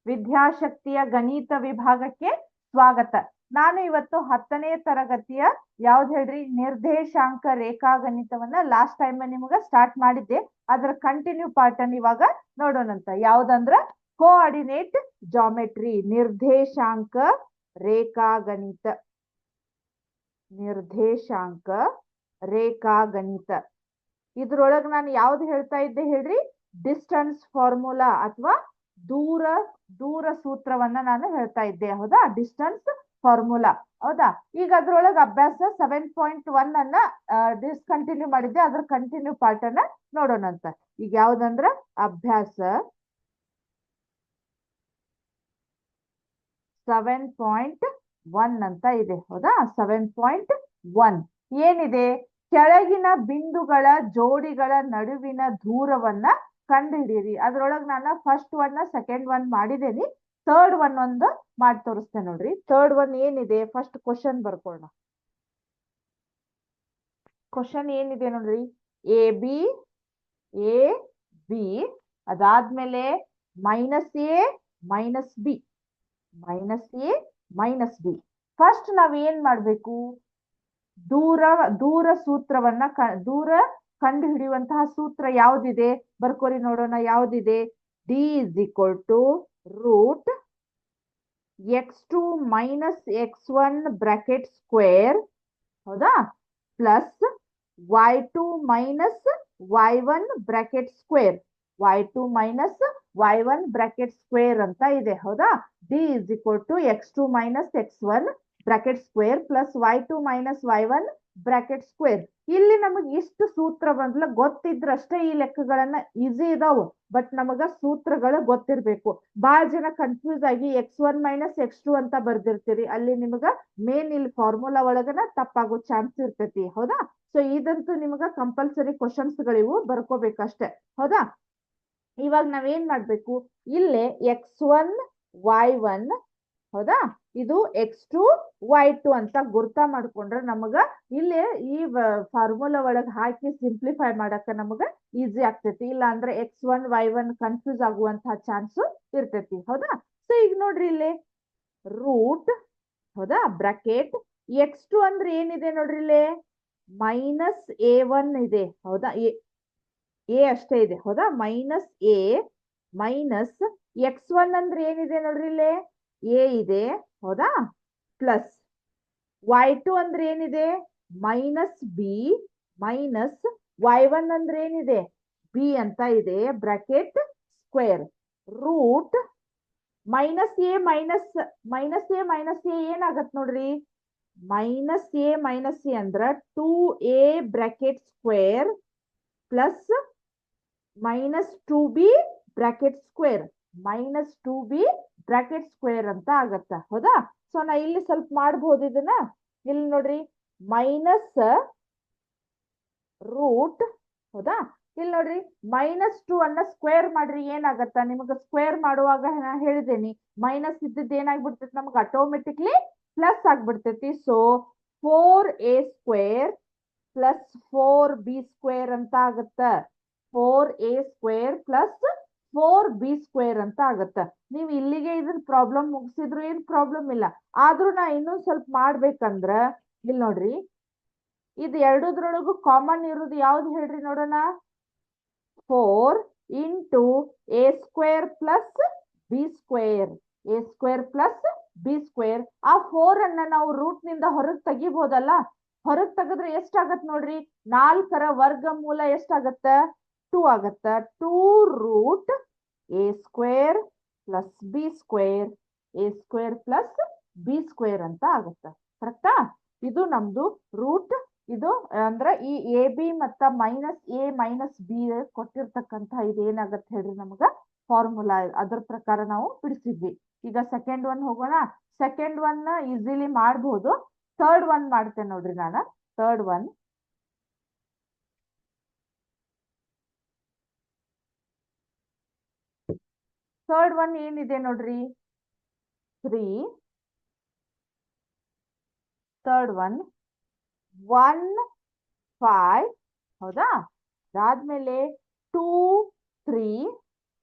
ವಿದ್ಯಾಶಕ್ತಿಯ ಗಣಿತ ವಿಭಾಗಕ್ಕೆ ಸ್ವಾಗತ. ನಾನು ಇವತ್ತು 10ನೇ ತರಗತಿಯ ಯಾವ್ದು ಹೇಳ್ರಿ ನಿರ್ದೇಶಾಂಕ ರೇಖಾಗಣಿತವನ್ನ ಲಾಸ್ಟ್ ಟೈಮ್ ನಿಮ್ಗೆ ಸ್ಟಾರ್ಟ್ ಮಾಡಿದ್ದೆ. ಅದರ ಕಂಟಿನ್ಯೂ ಪಾರ್ಟ್ ಅನ್ನು ಇವಾಗ ನೋಡೋಣಂತ. ಯಾವ್ದಂದ್ರ ಕೋಆರ್ಡಿನೇಟ್ ಜಾಮೆಟ್ರಿ, ನಿರ್ದೇಶಾಂಕ ರೇಖಾಗಣಿತ. ನಿರ್ದೇಶಾಂಕ ರೇಖಾಗಣಿತ ಇದ್ರೊಳಗೆ ನಾನು ಯಾವ್ದು ಹೇಳ್ತಾ ಇದ್ದೆ ಹೇಳ್ರಿ, ಡಿಸ್ಟನ್ಸ್ ಫಾರ್ಮುಲಾ ಅಥವಾ ದೂರ ಸೂತ್ರವನ್ನ ನಾನು ಹೇಳ್ತಾ ಇದ್ದೆ. ಹೌದಾ, ಡಿಸ್ಟನ್ಸ್ ಫಾರ್ಮುಲಾ. ಹೌದಾ, ಈಗ ಅದ್ರೊಳಗೆ ಅಭ್ಯಾಸ 7.1 ಅನ್ನ ಡಿಸ್ಕಂಟಿನ್ಯೂ ಮಾಡಿದ್ದೆ. ಅದ್ರ ಕಂಟಿನ್ಯೂ ಪಾರ್ಟ್ ಅನ್ನ ನೋಡೋಣಂತ. ಈಗ ಯಾವ್ದಂದ್ರ ಅಭ್ಯಾಸ 7.1 ಅಂತ ಇದೆ. ಹೌದಾ, 7.1 ಏನಿದೆ, ಕೆಳಗಿನ ಬಿಂದುಗಳ ಜೋಡಿಗಳ ನಡುವಿನ ದೂರವನ್ನ ಕಂಡುಹಿಡಿಯಿರಿ. ಅದ್ರೊಳಗೆ ನಾನು ಫಸ್ಟ್ ಒನ್ ಸೆಕೆಂಡ್ ಒನ್ ಮಾಡಿದ್ದೇನೆ. ಥರ್ಡ್ ಒನ್ ಒಂದು ಮಾಡಿ ತೋರಿಸ್ತೇನೆ ನೋಡ್ರಿ. ಥರ್ಡ್ ಒನ್ ಏನಿದೆ, ಫಸ್ಟ್ ಕ್ವಶನ್ ಬರ್ಕೊಳ್ಳೋಣ. ಕ್ವಶನ್ ಏನಿದೆ ನೋಡ್ರಿ, ಎ ಬಿ ಅದಾದ್ಮೇಲೆ minus A minus B. First ನಾವ್ ಏನ್ ಮಾಡ್ಬೇಕು, ದೂರ ಸೂತ್ರವನ್ನ ಕಂಡು ಹಿಡಿಯುವಂತಹ ಸೂತ್ರ ಯಾವ್ದಿದೆ ಬರ್ಕೋರಿ ನೋಡೋಣ. ಯಾವ್ದಿದೆ, D is equal to root x2 minus x1 bracket square. ಹೌದಾ, plus y2 minus y1 bracket square. y2 minus y1 bracket square ಅಂತ ಇದೆ. ಹೌದಾ, D is equal to x2 minus x1 bracket square plus y2 minus y1 bracket square. ಇಲ್ಲಿ ನಮಗೆ ಇಷ್ಟು ಸೂತ್ರ ಬಂದ್ಲ ಗೊತ್ತಿದ್ರಷ್ಟೇ ಈ ಲೆಕ್ಕಗಳನ್ನ easy ಇದಾವು. ಬಟ್ ನಮಗ ಸೂತ್ರಗಳು ಗೊತ್ತಿರ್ಬೇಕು. ಬಹಳ ಜನ ಕನ್ಫ್ಯೂಸ್ ಆಗಿ x1 ಮೈನಸ್ x2 ಅಂತ ಬರ್ದಿರ್ತೀರಿ. ಅಲ್ಲಿ ನಿಮಗ ಮೇನ್ ಇಲ್ಲಿ ಫಾರ್ಮುಲಾ ಒಳಗನ ತಪ್ಪಾಗೋ ಚಾನ್ಸ್ ಇರ್ತೈತಿ. ಹೌದಾ, ಸೊ ಇದಂತೂ ನಿಮಗ ಕಂಪಲ್ಸರಿ ಕ್ವಶನ್ಸ್ ಗಳಿವು, ಬರ್ಕೋಬೇಕಷ್ಟೇ. ಹೌದಾ, ಇವಾಗ ನಾವೇನ್ ಮಾಡ್ಬೇಕು, ಇಲ್ಲೇ x1 y1 ಹೌದಾ, ಇದು x2 y2 ಅಂತ ಗುರ್ತಾ ಮಾಡ್ಕೊಂಡ್ರೆ ನಮಗ ಇಲ್ಲಿ ಈ ಫಾರ್ಮುಲಾ ಒಳಗ್ ಹಾಕಿ ಸಿಂಪ್ಲಿಫೈ ಮಾಡಕ ನಮಗ ಈಸಿ ಆಗ್ತೈತಿ. ಇಲ್ಲ ಅಂದ್ರೆ x1 y1 ಕನ್ಫ್ಯೂಸ್ ಆಗುವಂತಹ ಚಾನ್ಸ್ ಇರ್ತೈತಿ. ಹೌದಾ, ಸೊ ಈಗ ನೋಡ್ರಿ ಇಲ್ಲಿ ರೂಟ್, ಹೌದಾ, ಬ್ರಾಕೆಟ್ x2 ಅಂದ್ರೆ ಏನಿದೆ ನೋಡ್ರಿ, ಇಲ್ಲಿ ಮೈನಸ್ a1 ಇದೆ. ಹೌದಾ, ಎ ಅಷ್ಟೇ ಇದೆ. ಹೌದಾ, ಮೈನಸ್ ಎ ಮೈನಸ್ x1 ಅಂದ್ರೆ ಏನಿದೆ ನೋಡ್ರಿ, ಇಲ್ಲಿ ಎ ಇದೆ. ಹೌದಾ, ಪ್ಲಸ್ y2 ಅಂದ್ರೆ ಏನಿದೆ, ಮೈನಸ್ ಬಿ ಮೈನಸ್ y1 ಅಂದ್ರೆ ಏನಿದೆ, ಬಿ ಅಂತ ಇದೆ. Bracket square root minus A minus A ಏನಾಗತ್ ನೋಡ್ರಿ, ಮೈನಸ್ ಎ ಅಂದ್ರ 2a bracket square plus minus 2b bracket square ಅಂತ ಆಗತ್ತ. ಹೌದಾ, ಸೊ ನಾ ಇಲ್ಲಿ ಸ್ವಲ್ಪ ಮಾಡಬಹುದು ಇದನ್ನ. ಇಲ್ಲಿ ನೋಡ್ರಿ ಮೈನಸ್ ರೂಟ್. ಹೌದಾ, ಇಲ್ಲಿ ನೋಡ್ರಿ -2 ಅನ್ನ ಸ್ಕ್ವೇರ್ ಮಾಡ್ರಿ ಏನಾಗತ್ತ, ನಿಮಗೆ ಸ್ಕ್ವೇರ್ ಮಾಡುವಾಗ ನಾ ಹೇಳಿದ್ದೇನಿ ಮೈನಸ್ ಇದ್ದದ್ದು ಏನಾಗ್ಬಿಡ್ತೈತಿ, ನಮ್ಗೆ ಆಟೋಮೆಟಿಕ್ಲಿ ಪ್ಲಸ್ ಆಗ್ಬಿಡ್ತೈತಿ. So 4a square plus 4b square ಅಂತ ಆಗತ್ತ. 4a square plus 4b square ಅಂತ ಆಗತ್ತ. ನೀವು ಇಲ್ಲಿಗೆ ಇದನ್ನ ಪ್ರಾಬ್ಲಮ್ ಮುಗಿಸಿದ್ರು ಏನ್ ಪ್ರಾಬ್ಲಮ್ ಇಲ್ಲ. ಆದ್ರೂ ನಾ ಇನ್ನೊಂದ್ ಸ್ವಲ್ಪ ಮಾಡ್ಬೇಕಂದ್ರ ಇಲ್ಲಿ ನೋಡ್ರಿ, ಇದು ಎರಡದ್ರೊಳಗು ಕಾಮನ್ ಇರುವುದು ಯಾವ್ದು ಹೇಳ್ರಿ ನೋಡೋಣ. 4 into a square plus b square. ಆ 4 ಅನ್ನ ನಾವು ರೂಟ್ ನಿಂದ ಹೊರಗೆ ತೆಗಿಬಹುದಲ್ಲ. ಹೊರಗೆ ತೆಗೆದ್ರೆ ಎಷ್ಟಾಗತ್ ನೋಡ್ರಿ, 4ರ ವರ್ಗಮೂಲ ಎಷ್ಟಾಗತ್ತ, 2 ಆಗತ್ತ. 2 root a square plus b square plus b square ಅಂತ ಆಗುತ್ತ. ಕರೆಕ್ಟಾ? ಇದು ನಮ್ದು ರೂಟ್. ಇದು ಅಂದ್ರೆ ಈ ಎ ಬಿ ಮತ್ತ ಮೈನಸ್ ಎ ಮೈನಸ್ ಬಿ ಕೊಟ್ಟಿರ್ತಕ್ಕಂಥ ಇದೇನಾಗತ್ತೆ ಹೇಳ್ರಿ ನಮಗ ಫಾರ್ಮುಲಾ. ಅದ್ರ ಪ್ರಕಾರ ನಾವು ಬಿಡಿಸಿದ್ವಿ. ಈಗ ಸೆಕೆಂಡ್ ಒನ್ ಹೋಗೋಣ. ಸೆಕೆಂಡ್ ಒನ್ ಈಸಿಲಿ ಮಾಡಬಹುದು. ಥರ್ಡ್ ಒನ್ ಮಾಡ್ತೇನೆ ನೋಡ್ರಿ ನಾನು. ಥರ್ಡ್ ಒನ್ ಏನಿದೆ ನೋಡ್ರಿ, 3. Third one 1 5. ಹೌದಾ, ಅದಾದ್ಮೇಲೆ 2 3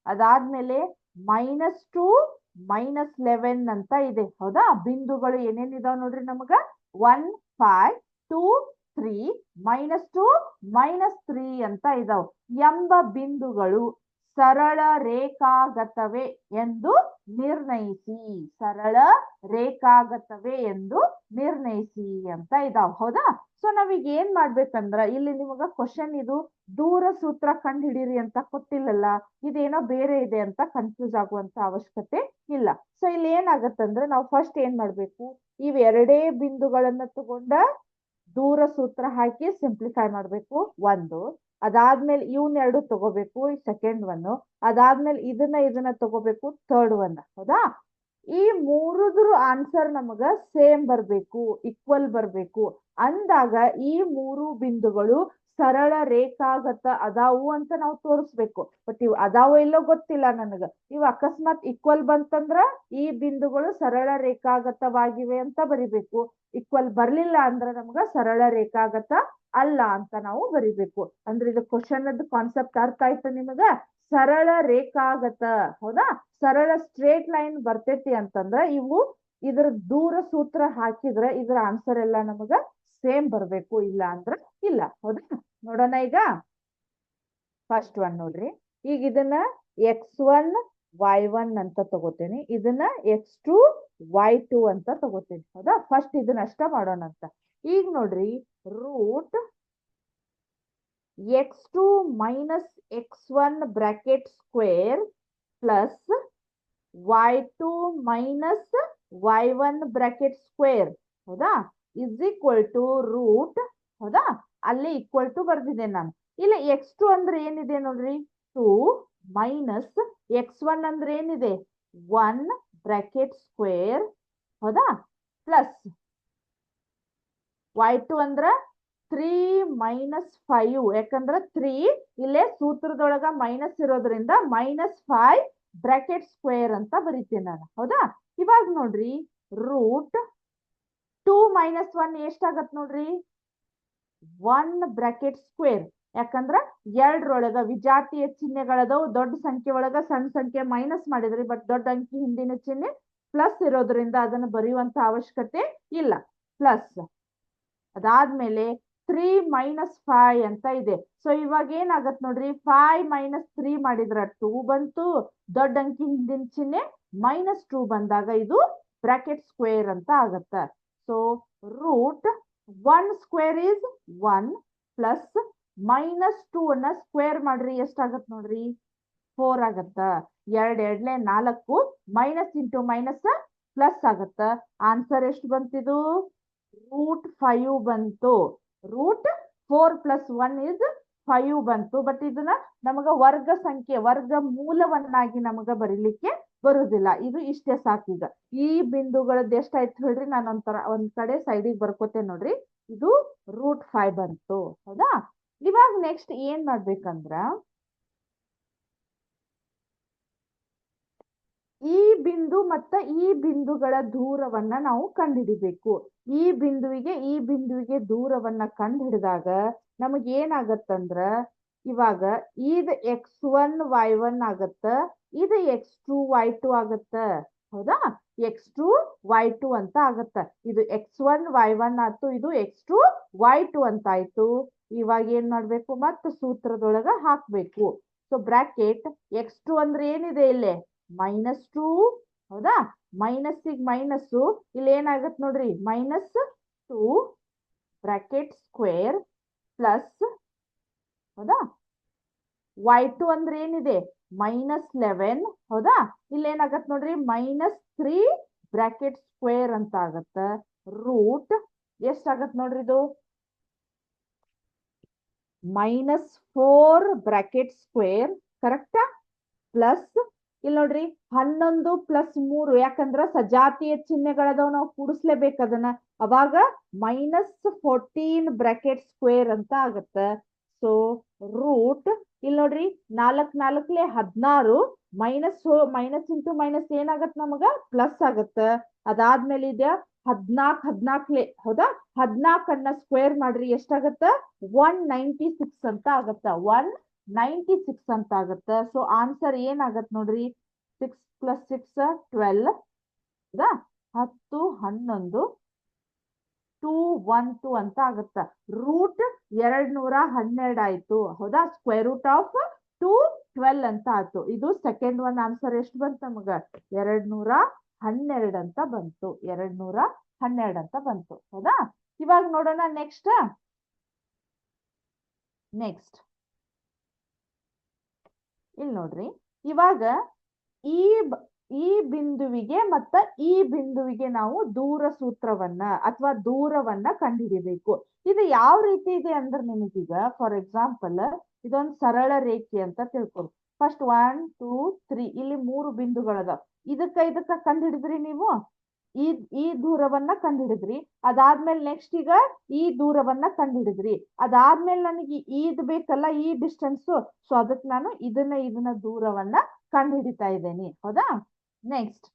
ಅದಾದ್ಮೇಲೆ -2 -11 ಅಂತ ಇದೆ. ಹೌದಾ? ಬಿಂದುಗಳು ಏನೇನಿದಾವ್ ನೋಡ್ರಿ ನಮಗ 1 5 2 3 -2 -3 ಅಂತ ಇದಾವ್ ಎಂಬ ಬಿಂದುಗಳು ಸರಳ ರೇಖಾಗತವೇ ಎಂದು ನಿರ್ಣಯಿಸಿ. ಸರಳ ರೇಖಾಗತವೇ ಎಂದು ನಿರ್ಣಯಿಸಿ ಅಂತ ಇದಾವ್. ಹೌದಾ? ಸೊ ನಾವೀಗ ಏನ್ ಮಾಡ್ಬೇಕಂದ್ರ ಇಲ್ಲಿ ನಿಮಗ ಕ್ವಶನ್ ಇದು ದೂರ ಸೂತ್ರ ಕಂಡು ಹಿಡೀರಿ ಅಂತ ಕೊಟ್ಟಿಲ್ಲಲ್ಲ, ಇದೇನೋ ಬೇರೆ ಇದೆ ಅಂತ ಕನ್ಫ್ಯೂಸ್ ಆಗುವಂತ ಅವಶ್ಯಕತೆ ಇಲ್ಲ. ಸೊ ಇಲ್ಲಿ ಏನಾಗತ್ತಂದ್ರೆ ನಾವು ಫಸ್ಟ್ ಏನ್ ಮಾಡ್ಬೇಕು, ಇವೆರಡೇ ಬಿಂದುಗಳನ್ನ ತಗೊಂಡ ದೂರ ಸೂತ್ರ ಹಾಕಿ ಸಿಂಪ್ಲಿಫೈ ಮಾಡ್ಬೇಕು ಒಂದು. ಅದಾದ್ಮೇಲೆ ಇವನ್ನೆರಡು ತಗೋಬೇಕು ಸೆಕೆಂಡ್ ಒನ್. ಅದಾದ್ಮೇಲೆ ಇದನ್ನ ತಗೋಬೇಕು ಥರ್ಡ್ ಒನ್. ಹೌದಾ? ಈ ಮೂರುದ್ರ ಆನ್ಸರ್ ನಮಗ ಸೇಮ್ ಬರ್ಬೇಕು, ಈಕ್ವಲ್ ಬರ್ಬೇಕು. ಅಂದಾಗ ಈ ಮೂರು ಬಿಂದುಗಳು ಸರಳ ರೇಖಾಗತ ಅದಾವು ಅಂತ ನಾವು ತೋರಿಸ್ಬೇಕು. ಬಟ್ ಇವು ಅದಾವೋ ಇಲ್ಲೋ ಗೊತ್ತಿಲ್ಲ ನನಗ. ಇವು ಅಕಸ್ಮಾತ್ ಈಕ್ವಲ್ ಬಂತಂದ್ರ ಈ ಬಿಂದುಗಳು ಸರಳ ರೇಖಾಗತವಾಗಿವೆ ಅಂತ ಬರಿಬೇಕು. ಈಕ್ವಲ್ ಬರ್ಲಿಲ್ಲ ಅಂದ್ರ ನಮ್ಗ ಸರಳ ರೇಖಾಗತ ಅಲ್ಲ ಅಂತ ನಾವು ಬರಿಬೇಕು. ಅಂದ್ರೆ ಇದು ಕ್ವಶನ್ ಕಾನ್ಸೆಪ್ಟ್ ಅರ್ಥ ಆಯ್ತು ನಿಮಗ? ಸರಳ ರೇಖಾಗತ. ಹೌದಾ? ಸರಳ ಸ್ಟ್ರೇಟ್ ಲೈನ್ ಬರ್ತೈತಿ ಅಂತಂದ್ರ ಇದ್ರ ದೂರ ಸೂತ್ರ ಹಾಕಿದ್ರೆ ಇದ್ರ ಆನ್ಸರ್ ಎಲ್ಲ ನಮಗ ಸೇಮ್ ಬರ್ಬೇಕು, ಇಲ್ಲ ಅಂದ್ರ ಇಲ್ಲ. ಹೌದಾ? ನೋಡೋಣ ಈಗ ಫಸ್ಟ್ ಒನ್ ನೋಡ್ರಿ. ಈಗ ಇದನ್ನ x1 y1 ಅಂತ ತಗೋತೇನೆ, ಇದನ್ನ x2 y2 ಅಂತ ತಗೋತೇನೆ. ಹೌದಾ? ಫಸ್ಟ್ ಇದನ್ನ ಅಷ್ಟ ಮಾಡೋಣ ಅಂತ. ಈಗ ನೋಡ್ರಿ, root x2 - x1 bracket square plus y2 - y1 bracket square. ಹೌದಾ? Is equal to root. ಹೌದಾ? ಅಲ್ಲಿ ಈಕ್ವಲ್ ಟು ಬರ್ದಿದೆ ನಾನು. ಇಲ್ಲ x2 ಅಂದ್ರೆ ಏನಿದೆ ನೋಡ್ರಿ, 2 ಮೈನಸ್ x1 ಅಂದ್ರೆ ಏನಿದೆ 1 ಬ್ರಾಕೆಟ್ ಸ್ಕ್ವೇರ್. ಹೌದಾ? ಪ್ಲಸ್ y2 ಅಂದ್ರ 3 - 5. ಯಾಕಂದ್ರ 3 ಇಲ್ಲೇ ಸೂತ್ರದೊಳಗ ಮೈನಸ್ ಇರೋದ್ರಿಂದ -5 ಬ್ರಾಕೆಟ್ ಸ್ಕ್ವೇರ್ ಅಂತ ಬರೀತೀನಿ ನಾನು. ಹೌದಾ? ಇವಾಗ ನೋಡ್ರಿ, ರೂಟ್ 2 - 1 ಎಷ್ಟಾಗತ್ ನೋಡ್ರಿ, 1 ಬ್ರಾಕೆಟ್ ಸ್ಕ್ವೇರ್. ಯಾಕಂದ್ರ ಎರಡರೊಳಗ ವಿಜಾತಿಯ ಚಿಹ್ನೆಗಳದವು. ದೊಡ್ಡ ಸಂಖ್ಯೆ ಒಳಗ ಸಣ್ಣ ಸಂಖ್ಯೆ ಮೈನಸ್ ಮಾಡಿದ್ರಿ, ಬಟ್ ದೊಡ್ಡ ಅಂಕಿ ಹಿಂದಿನ ಚಿಹ್ನೆ ಪ್ಲಸ್ ಇರೋದ್ರಿಂದ ಅದನ್ನು ಬರೆಯುವಂತ ಅವಶ್ಯಕತೆ ಇಲ್ಲ. ಪ್ಲಸ್ ಅದಾದ್ಮೇಲೆ 3 - 5 ಅಂತ ಇದೆ. ಸೊ ಇವಾಗ ಏನಾಗತ್ ನೋಡ್ರಿ, 5 - 3 ಮಾಡಿದ್ರ 2 ಬಂತು. ದೊಡ್ಡ ಅಂಕಿ ಹಿಂದಿನ ಚಿಹ್ನೆ -2 ಬಂದಾಗ ಇದು ಬ್ರಾಕೆಟ್ ಸ್ಕ್ವೇರ್ ಅಂತ ಆಗತ್ತ. So root 1 square is 1 plus -2 ಅನ್ನ ಸ್ಕ್ವೇರ್ ಮಾಡ್ರಿ ಎಷ್ಟಾಗತ್ ನೋಡ್ರಿ, 4 ಆಗತ್ತ. 2 2 4 ಮೈನಸ್ ಇಂಟು ಮೈನಸ್ ಪ್ಲಸ್ ಆಗತ್ತ. ಆನ್ಸರ್ ಎಷ್ಟು ಬಂತಿದು, ರೂಟ್ 5 ಬಂತು. ರೂಟ್ 4 + 1 ಇಸ್ 5 ಬಂತು. ಬಟ್ ಇದನ್ನ ನಮಗ ವರ್ಗ ಸಂಖ್ಯೆ, ವರ್ಗ ಮೂಲವನ್ನಾಗಿ ನಮಗ ಬರೀಲಿಕ್ಕೆ ಬರುದಿಲ್ಲ. ಇದು ಇಷ್ಟೇ ಸಾಕೀಗ. ಈ ಬಿಂದುಗಳದ್ದು ಎಷ್ಟಾಯ್ತು ಹೇಳ್ರಿ, ನಾನು ಒಂದ್ ಕಡೆ ಸೈಡಿಗೆ ಬರ್ಕೋತೇನೆ ನೋಡ್ರಿ. ಇದು ರೂಟ್ 5 ಬಂತು. ಹೌದಾ? ಇವಾಗ ನೆಕ್ಸ್ಟ್ ಏನ್ ಮಾಡ್ಬೇಕಂದ್ರ, ಈ ಬಿಂದು ಮತ್ತ ಈ ಬಿಂದುಗಳ ದೂರವನ್ನ ನಾವು ಕಂಡುಹಿಡಿಬೇಕು. ಈ ಬಿಂದುವಿಗೆ ದೂರವನ್ನ ಕಂಡು ಹಿಡಿದಾಗ ನಮಗ್ ಏನಾಗತ್ತಂದ್ರ, ಇವಾಗ ಇದು x1 y1 ಆಗತ್ತ, ಇದು x2 y2 ಆಗತ್ತ. ಹೌದಾ? x2 y2 ಅಂತ ಆಗತ್ತ. ಇದು x1 y1 ಆಯ್ತು, ಇದು x2 y2 ಅಂತ ಆಯ್ತು. ಇವಾಗ ಏನ್ ಮಾಡ್ಬೇಕು, ಮತ್ತೆ ಸೂತ್ರದೊಳಗ ಹಾಕ್ಬೇಕು. ಸೊ ಬ್ರಾಕೆಟ್ x2 ಅಂದ್ರೆ ಏನಿದೆ ಇಲ್ಲೇ -2. ಹೌದಾ? ಮೈನಸ್ಸಿಗೆ ಮೈನಸ್ಸು, ಇಲ್ಲಿ ಏನಾಗತ್ ನೋಡ್ರಿ, -2 ಬ್ರಾಕೆಟ್ ಸ್ಕ್ವೇರ್ ಪ್ಲಸ್. ಹೌದಾ? y2 ಅಂದ್ರೆ ಏನಿದೆ -11. ಹೌದಾ? ಇಲ್ಲಿ ಏನಾಗತ್ ನೋಡ್ರಿ, -3 ಬ್ರಾಕೆಟ್ ಸ್ಕ್ವೇರ್ ಅಂತ ಆಗತ್ತ. ರೂಟ್ ಎಷ್ಟಾಗತ್ ನೋಡ್ರಿ, ಇದು -4 ಬ್ರಾಕೆಟ್ ಸ್ಕ್ವೇರ್. ಕರೆಕ್ಟಾ? ಪ್ಲಸ್ ಇಲ್ಲಿ ನೋಡ್ರಿ 11 + 3. ಯಾಕಂದ್ರ ಸಜಾತಿಯ ಚಿಹ್ನೆಗಳದವ್ ನಾವು ಕೂಡಿಸ್ಲೇಬೇಕು ಅದನ್ನ. ಅವಾಗ -14 ಬ್ರಾಕೆಟ್ ಸ್ಕ್ವೇರ್ ಅಂತ ಆಗತ್ತ. ಸೊ ರೂಟ್ ಇಲ್ಲಿ ನೋಡ್ರಿ 4 4 16 ಮೈನಸ್ ಇಂಟು ಮೈನಸ್ ಏನಾಗತ್ ನಮಗ ಪ್ಲಸ್ ಆಗತ್ತ. ಅದಾದ್ಮೇಲೆ ಇದೆ 14 14. ಹೌದಾ? 14 ಅನ್ನ ಸ್ಕ್ವೇರ್ ಮಾಡ್ರಿ ಎಷ್ಟಾಗತ್ತ, 196 ಅಂತ ಆಗತ್ತ. 96 ಅಂತ ಆಗುತ್ತೆ. ಸೊ ಆನ್ಸರ್ ಏನಾಗತ್ತೆ ನೋಡ್ರಿ, 6 + 6 12 ಹೌದಾ, 10 11 212 ಅಂತ ಆಗುತ್ತ. ರೂಟ್ 212 ಆಯ್ತು ಹೌದಾ, ಸ್ಕ್ವೇರ್ ರೂಟ್ ಆಫ್ 212 ಅಂತ ಆಯ್ತು. ಇದು ಸೆಕೆಂಡ್ ಒನ್ ಆನ್ಸರ್ ಎಷ್ಟು ಬಂತು ನಮಗ, 212 ಅಂತ ಬಂತು, 212 ಅಂತ ಬಂತು ಹೌದಾ. ಇವಾಗ ನೋಡೋಣ ನೆಕ್ಸ್ಟ್ ಇಲ್ಲಿ ನೋಡ್ರಿ, ಇವಾಗ ಈ ಈ ಬಿಂದುವಿಗೆ ಮತ್ತ ಈ ಬಿಂದುವಿಗೆ ನಾವು ದೂರ ಸೂತ್ರವನ್ನ ಅಥವಾ ದೂರವನ್ನ ಕಂಡುಹಿಡಿಬೇಕು. ಇದು ಯಾವ ರೀತಿ ಇದೆ ಅಂದ್ರೆ ನಿಮಗೀಗ ಫಾರ್ ಎಕ್ಸಾಂಪಲ್ ಇದೊಂದು ಸರಳ ರೇಖೆ ಅಂತ ತಿಳ್ಕೊಳ್ಳಿ. ಫಸ್ಟ್ 1 2 3 ಇಲ್ಲಿ 3 ಬಿಂದುಗಳದ. ಇದಕ್ಕ ಕಂಡುಹಿಡಿದ್ರಿ ನೀವು, ಈ ದೂರವನ್ನ ಕಂಡುಹಿಡಿದ್ರಿ. ಅದಾದ್ಮೇಲೆ ನೆಕ್ಸ್ಟ್ ಈಗ ಈ ದೂರವನ್ನ ಕಂಡುಹಿಡಿದ್ರಿ. ಅದಾದ್ಮೇಲೆ ನನಗೆ ಈದ್ ಬೇಕಲ್ಲ, ಈ ಡಿಸ್ಟೆನ್ಸ್. ಸೊ ಅದಕ್ಕೆ ನಾನು ಇದನ್ನ ದೂರವನ್ನ ಕಂಡುಹಿಡಿತಾ ಇದ್ದೇನೆ ಹೌದಾ. ನೆಕ್ಸ್ಟ್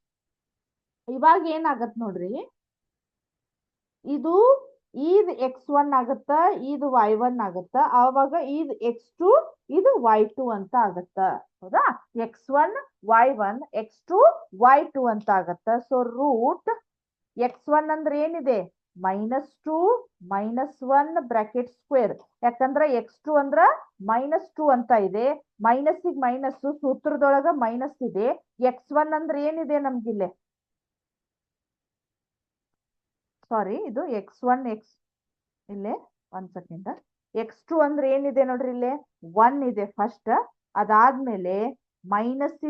ಇವಾಗ ಏನಾಗತ್ ನೋಡ್ರಿ, ಇದು ಈದ್ x1 ಆಗತ್ತ, ಇದು y1 ಆಗತ್ತ. ಆವಾಗ ಇದು x2 ಇದು y2 ಅಂತ ಆಗತ್ತ ಹೌದಾ. x1 y1 x2 y2 ಅಂತ ಆಗತ್ತ. ಸೊ ರೂಟ್ x1 ಅಂದ್ರೆ ಏನಿದೆ, -2 -1 ಬ್ರಾಕೆಟ್ ಸ್ಕ್ವೇರ್. ಯಾಕಂದ್ರೆ x2 ಅಂದ್ರ -2 ಅಂತ ಇದೆ, ಮೈನಸ್ ಮೈನಸ್ ಸೂತ್ರದೊಳಗ ಮೈನಸ್ ಇದೆ. x1 ಅಂದ್ರೆ ಏನಿದೆ ನಮ್ಗಿಲ್ಲೇ, ಸಾರಿ ಇದು x1 ಇಲ್ಲೇ 1 ಸೆಕೆಂಡ್. x2 ಅಂದ್ರೆ ಏನಿದೆ ನೋಡ್ರಿ, ಇಲ್ಲೇ 1 ಇದೆ ಫಸ್ಟ್. ಅದಾದ್ಮೇಲೆ ಮೈನಸ್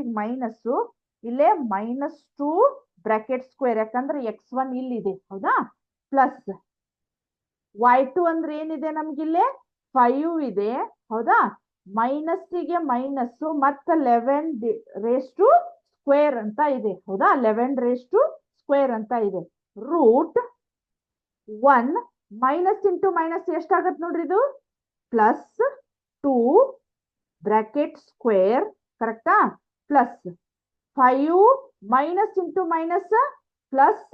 ಇಲ್ಲೇ -2 ಬ್ರಾಕೆಟ್ ಸ್ಕ್ವೇರ್, ಯಾಕಂದ್ರೆ x1 ಇಲ್ಲಿದೆ ಹೌದಾ. ಪ್ಲಸ್ y2 ಅಂದ್ರೆ ಏನಿದೆ ನಮ್ಗಿಲ್ಲೇ 5 ಇದೆ ಹೌದಾ. ಮೈನಸ್ಸಿಗೆ ಮೈನಸ್ ಮತ್ತ 11 ರೇಸ್ ಟು ಸ್ಕ್ವೇರ್ ಅಂತ ಇದೆ ಹೌದಾ, 11 ರೇಸ್ ಟು ಸ್ಕ್ವೇರ್ ಅಂತ ಇದೆ. ರೂಟ್ 1 ಮೈನಸ್ ಇಂಟು ಮೈನಸ್ ಎಷ್ಟಾಗತ್ ನೋಡ್ರಿ, ಇದು +2 ಬ್ರಾಕೆಟ್ ಸ್ಕ್ವೇರ್ ಕರೆಕ್ಟಾ. Plus 5 minus into minus plus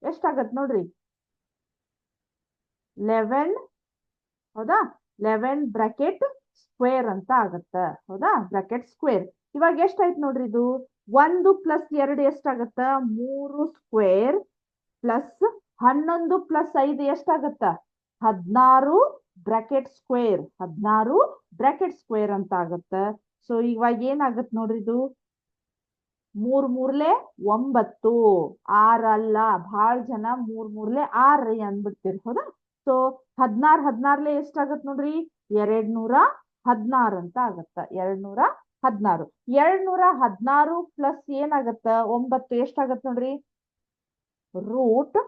ಎಷ್ಟಾಗತ್ ನೋಡ್ರಿ 11 ಹೌದಾ, 11 ಬ್ರಾಕೆಟ್ ಸ್ಕ್ವೇರ್ ಅಂತ ಆಗತ್ತ ಹೌದಾ, ಬ್ರಾಕೆಟ್ ಸ್ಕ್ವೇರ್. ಇವಾಗ ಎಷ್ಟಾಯ್ತು ನೋಡ್ರಿ, ಇದು 1 + 2 ಎಷ್ಟಾಗತ್ತ, 3 ಸ್ಕ್ವೇರ್ ಪ್ಲಸ್ 11 + 5 ಎಷ್ಟಾಗತ್ತ, 16 ಬ್ರಾಕೆಟ್ ಸ್ಕ್ವೇರ್, 16 ಬ್ರಾಕೆಟ್ ಸ್ಕ್ವೇರ್ ಅಂತ ಆಗತ್ತ. ಸೊ ಇವಾಗ ಏನಾಗತ್ ನೋಡ್ರಿ, ಇದು 3 3 9 6 ಅಲ್ಲ, ಬಹಳ ಜನ 3 3 6 ಅಂದ್ಬಿಡ್ತೀರಿ ಹೌದಾ. ಸೊ 16 16 ಎಷ್ಟಾಗತ್ ನೋಡ್ರಿ, 216 ಅಂತ ಆಗತ್ತ, 216. 216 ಪ್ಲಸ್ ಏನಾಗತ್ತ 9 ಎಷ್ಟಾಗತ್ ನೋಡ್ರಿ, ರೂಟ್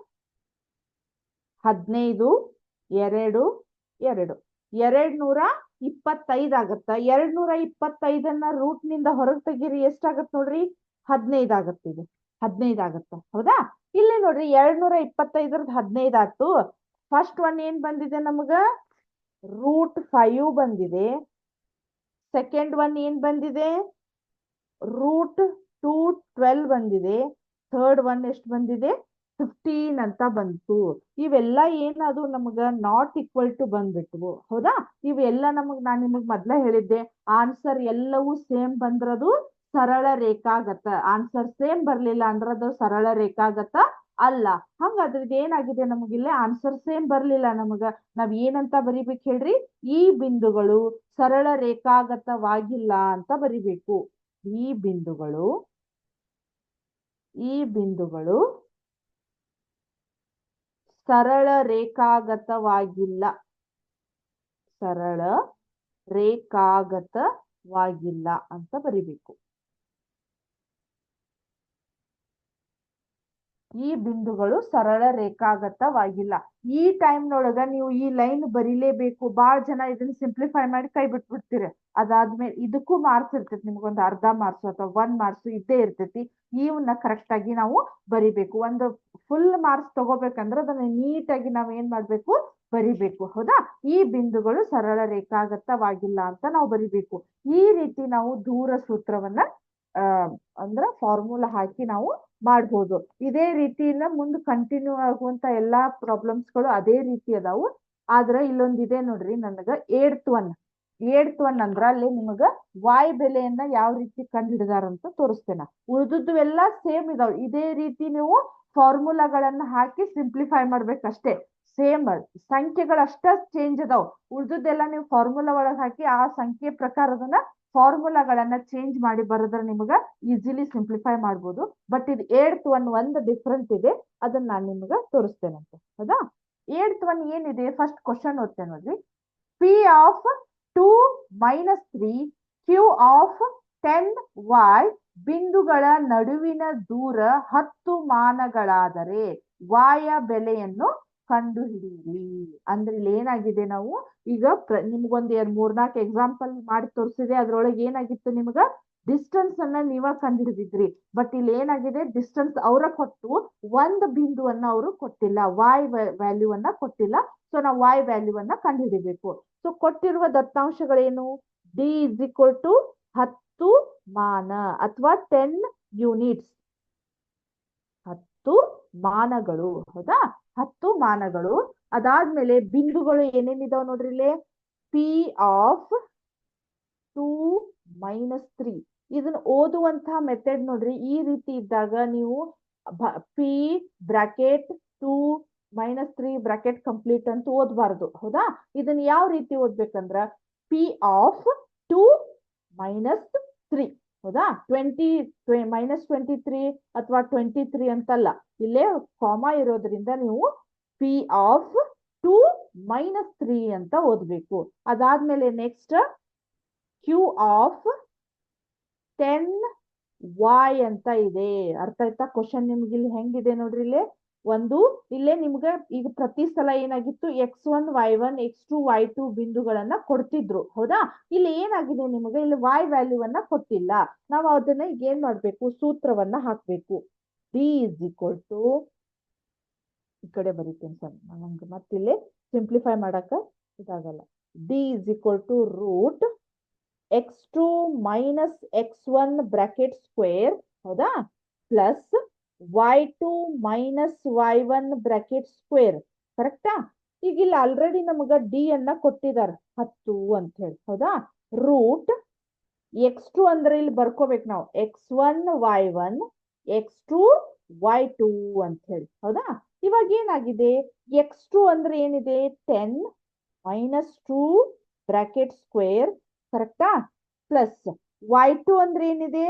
15 2 2 225 ಆಗತ್ತ. 225 ರೂಟ್ ನಿಂದ ಹೊರಗೆ ತೆಗೀರಿ, ಎಷ್ಟಾಗತ್ ನೋಡ್ರಿ, 15 ಆಗತ್ತ. ಇದು 15 ಆಗತ್ತ ಹೌದಾ. ಇಲ್ಲಿ ನೋಡ್ರಿ 225 15 ಆಯ್ತು. ಫಸ್ಟ್ ಒನ್ ಏನ್ ಬಂದಿದೆ ನಮಗ, ರೂಟ್ 5 ಬಂದಿದೆ. ಸೆಕೆಂಡ್ ಒನ್ ಏನ್ ಬಂದಿದೆ, ರೂಟ್ 212 ಬಂದಿದೆ. ಥರ್ಡ್ ಒನ್ ಎಷ್ಟು ಬಂದಿದೆ, 15 ಅಂತ ಬಂತು. ಇವೆಲ್ಲ ಏನದು ನಮಗ ನಾಟ್ ಈಕ್ವಲ್ ಟು ಬಂದ್ಬಿಟ್ವು ಹೌದಾ. ಇವೆಲ್ಲ ನಾನು ನಿಮಗ್ ಮೊದ್ಲ ಹೇಳಿದ್ದೆ, ಆನ್ಸರ್ ಎಲ್ಲವೂ ಸೇಮ್ ಬಂದ್ರದು ಸರಳ ರೇಖಾಗತ, ಆನ್ಸರ್ ಸೇಮ್ ಬರ್ಲಿಲ್ಲ ಅಂದ್ರದು ಸರಳ ರೇಖಾಗತ ಅಲ್ಲ. ಹಂಗಾದ್ರೆ ಏನಾಗಿದೆ ನಮಗಿಲ್ಲೇ ಆನ್ಸರ್ ಸೇಮ್ ಬರ್ಲಿಲ್ಲ ನಮಗ. ನಾವ್ ಏನಂತ ಬರಿಬೇಕು ಹೇಳ್ರಿ, ಈ ಬಿಂದುಗಳು ಸರಳ ರೇಖಾಗತವಾಗಿಲ್ಲ ಅಂತ ಬರಿಬೇಕು. ಈ ಬಿಂದುಗಳು ಸರಳ ರೇಖಾಗತವಾಗಿಲ್ಲ, ಸರಳ ರೇಖಾಗತವಾಗಿಲ್ಲ ಅಂತ ಬರಿಬೇಕು. ಈ ಬಿಂದುಗಳು ಸರಳ ರೇಖಾಗತವಾಗಿಲ್ಲ. ಈ ಟೈಮ್ನೊಳಗ ನೀವು ಈ ಲೈನ್ ಬರಿಲೇಬೇಕು. ಬಹಳ ಜನ ಇದನ್ನ ಸಿಂಪ್ಲಿಫೈ ಮಾಡಿ ಕೈ ಬಿಟ್ಬಿಡ್ತೀರಿ. ಅದಾದ್ಮೇಲೆ ಇದಕ್ಕೂ ಮಾರ್ಕ್ಸ್ ಇರ್ತೈತಿ, ನಿಮ್ಗೊಂದು ಅರ್ಧ ಮಾರ್ಕ್ಸ್ ಅಥವಾ 1 ಮಾರ್ಕ್ಸ್ ಇದ್ದೇ ಇರ್ತೈತಿ. ಇವನ್ನ ಕರೆಕ್ಟ್ ಆಗಿ ನಾವು ಬರಿಬೇಕು. ಒಂದು ಫುಲ್ ಮಾರ್ಕ್ಸ್ ತಗೋಬೇಕಂದ್ರೆ ಅದನ್ನ ನೀಟಾಗಿ ನಾವ್ ಏನ್ ಮಾಡ್ಬೇಕು, ಬರಿಬೇಕು ಹೌದಾ. ಈ ಬಿಂದುಗಳು ಸರಳ ರೇಖಾಗತವಾಗಿಲ್ಲ ಅಂತ ನಾವು ಬರಿಬೇಕು. ಈ ರೀತಿ ನಾವು ದೂರ ಸೂತ್ರವನ್ನ ಅಂದ್ರ ಫಾರ್ಮುಲಾ ಹಾಕಿ ನಾವು ಮಾಡ್ಬೋದು. ಇದೇ ರೀತಿಯಿಂದ ಮುಂದೆ ಕಂಟಿನ್ಯೂ ಆಗುವಂತ ಎಲ್ಲಾ ಪ್ರಾಬ್ಲಮ್ಸ್ಗಳು ಅದೇ ರೀತಿ ಅದಾವು. ಆದ್ರೆ ಇಲ್ಲೊಂದಿದೆ ನೋಡ್ರಿ, ನನಗ 8th ಒನ್ ಏಡ್ತ್ ಒನ್ ಅಂದ್ರ ಅಲ್ಲಿ ನಿಮಗ ವಾಯ್ ಬೆಲೆಯನ್ನ ಯಾವ ರೀತಿ ಕಂಡು ಹಿಡಿದಾರಂತ ತೋರಿಸ್ತೇನೆ. ಉಳಿದದ್ದು ಎಲ್ಲ ಸೇಮ್ ಇದಾವ್. ಇದೇ ರೀತಿ ನೀವು ಫಾರ್ಮುಲಾಗಳನ್ನ ಹಾಕಿ ಸಿಂಪ್ಲಿಫೈ ಮಾಡ್ಬೇಕಷ್ಟೇ. ಸೇಮ್ ಸಂಖ್ಯೆಗಳಷ್ಟ ಚೇಂಜ್ ಅದಾವ್. ಉಳಿದದ್ದೆಲ್ಲ ನೀವು ಫಾರ್ಮುಲಾ ಒಳಗೆ ಹಾಕಿ ಆ ಸಂಖ್ಯೆ ಪ್ರಕಾರದನ್ನ ಫಾರ್ಮುಲಾಗಳನ್ನ ಚೇಂಜ್ ಮಾಡಿ ಬರೆದ್ರೆ ನಿಮಗ ಈಸಿಲಿ ಸಿಂಪ್ಲಿಫೈ ಮಾಡ್ಬೋದು. ಬಟ್ ಇದು ಏಡ್ತ್ ಒನ್ ಒಂದು ಡಿಫ್ರೆಂಟ್ ಇದೆ, ಅದನ್ನ ನಾನು ನಿಮಗ ತೋರಿಸ್ತೇನಂತೆ. ಹೌದಾ? ಏಡ್ತ್ ಒನ್ ಏನಿದೆ ಫಸ್ಟ್ ಕ್ವಶನ್ ಓದ್ತೇನೆ ನೋಡ್ರಿ. P of 2 minus 3 Q of 10y ಬಿಂದುಗಳ ನಡುವಿನ ದೂರ 10 ಮಾನಗಳಾದರೆ y ಬೆಲೆಯನ್ನು ಕಂಡು ಹಿಡಿಯಿರಿ. ಅಂದ್ರೆ ಇಲ್ಲಿ ಏನಾಗಿದೆ, ನಾವು ಈಗ ನಿಮ್ಗೊಂದ್ 3-4 ಎಕ್ಸಾಂಪಲ್ ಮಾಡಿ ತೋರಿಸಿದೆ. ಅದ್ರೊಳಗೆ ಏನಾಗಿತ್ತು, ನಿಮ್ಗ ಡಿಸ್ಟೆನ್ಸ್ ಅನ್ನ ನೀವ ಕಂಡು ಹಿಡಿದಿದ್ರಿ. ಬಟ್ ಇಲ್ಲಿ ಏನಾಗಿದೆ, ಡಿಸ್ಟೆನ್ಸ್ ಅವರ ಕೊಟ್ಟು ಒಂದು ಬಿಂದುವನ್ನ ಅವರು ಕೊಟ್ಟಿಲ್ಲ, y ವ್ಯಾಲ್ಯೂ ಅನ್ನ ಕೊಟ್ಟಿಲ್ಲ. ಸೊ ನಾವು y ವ್ಯಾಲ್ಯೂ ಅನ್ನ ಕಂಡು ಹಿಡಿಬೇಕು. ಸೊ ಕೊಟ್ಟಿರುವ ದತ್ತಾಂಶಗಳೇನು? ಡಿ ಇಸ್ ಈಕ್ವಲ್ ಟು 10 ಮಾನ ಅಥವಾ 10 ಯೂನಿಟ್ಸ್, 10 ಮಾನಗಳು. ಹೌದಾ? 10 ಮಾನಗಳು. ಅದಾದ್ಮೇಲೆ ಬಿಂದುಗಳು ಏನೇನಿದಾವ್ ನೋಡ್ರಿ ಇಲ್ಲಿ. ಪಿ ಆಫ್ 2 ಮೈನಸ್ 3 ಇದನ್ನ ಓದುವಂತಹ ಮೆಥಡ್ ನೋಡ್ರಿ. ಈ ರೀತಿ ಇದ್ದಾಗ ನೀವು P bracket 2 minus 3 bracket complete ಅಂತ ಓದಬಾರ್ದು. ಹೌದಾ? ಇದನ್ನ ಯಾವ ರೀತಿ ಓದ್ಬೇಕಂದ್ರ ಪಿ ಆಫ್ 2 ಮೈನಸ್ 3. ಹೌದಾ? -23 ಅಥವಾ 23 ಅಂತಲ್ಲ, ಇಲ್ಲೇ ಕಾಮಾ ಇರೋದ್ರಿಂದ ನೀವು ಪಿ ಆಫ್ 2 ಮೈನಸ್ 3 ಅಂತ ಓದ್ಬೇಕು. ಅದಾದ್ಮೇಲೆ ನೆಕ್ಸ್ಟ್ ಕ್ಯೂ ಆಫ್ 10y ಅಂತ ಇದೆ. ಅರ್ಥ ಆಯ್ತಾ? ಕ್ವಶನ್ ನಿಮ್ಗೆ ಇಲ್ಲಿ ಹೆಂಗಿದೆ ನೋಡ್ರಿ. ಇಲ್ಲೇ ನಿಮ್ಗೆ ಈಗ ಪ್ರತಿ ಸಲ ಏನಾಗಿತ್ತು, x1 y1 x2 y2 ಬಿಂದುಗಳನ್ನ ಕೊಡ್ತಿದ್ರು. ಹೌದಾ? ಇಲ್ಲಿ ಏನಾಗಿದೆ, ನಿಮಗೆ ಇಲ್ಲಿ y ವ್ಯಾಲ್ಯೂ ಅನ್ನ ಕೊಟ್ಟಿಲ್ಲ. ನಾವು ಅದನ್ನ ಈಗ ಏನ್ ಮಾಡ್ಬೇಕು, ಸೂತ್ರವನ್ನ ಹಾಕ್ಬೇಕು. ಡಿ ಇಸ್ ಈಕ್ವಲ್ ಟು, ಈ ಕಡೆ ಬರೀತೇನೆ ಸರ್, ನಂಗೆ ಮತ್ತಿಲ್ಲಿ ಸಿಂಪ್ಲಿಫೈ ಮಾಡಕ ಇದಾಗಲ್ಲ. D is equal to root x2 minus x1 bracket square. ಹೌದಾ? Plus y2 minus y1 bracket square. ಕರೆಕ್ಟಾ? ಈಗ ಇಲ್ಲಿ ಆಲ್ರೆಡಿ ನಮಗ ಡಿ ಅನ್ನ ಕೊಟ್ಟಿದ್ದಾರೆ 10 ಅಂತ ಹೇಳಿ. ಹೌದಾ? ರೂಟ್ x2 ಅಂದ್ರೆ ಇಲ್ಲಿ ಬರ್ಕೋಬೇಕು ನಾವು x1 y1 x2 y2 ಅಂತ ಹೇಳಿ. ಹೌದಾ? ಇವಾಗ ಏನಾಗಿದೆ, x2 ಅಂದ್ರೆ ಏನಿದೆ 10 ಮೈನಸ್ 2 ಬ್ರಾಕೆಟ್ ಸ್ಕ್ವೇರ್. ಕರೆಕ್ಟಾ? ಪ್ಲಸ್ y2 ಅಂದ್ರೆ ಏನಿದೆ,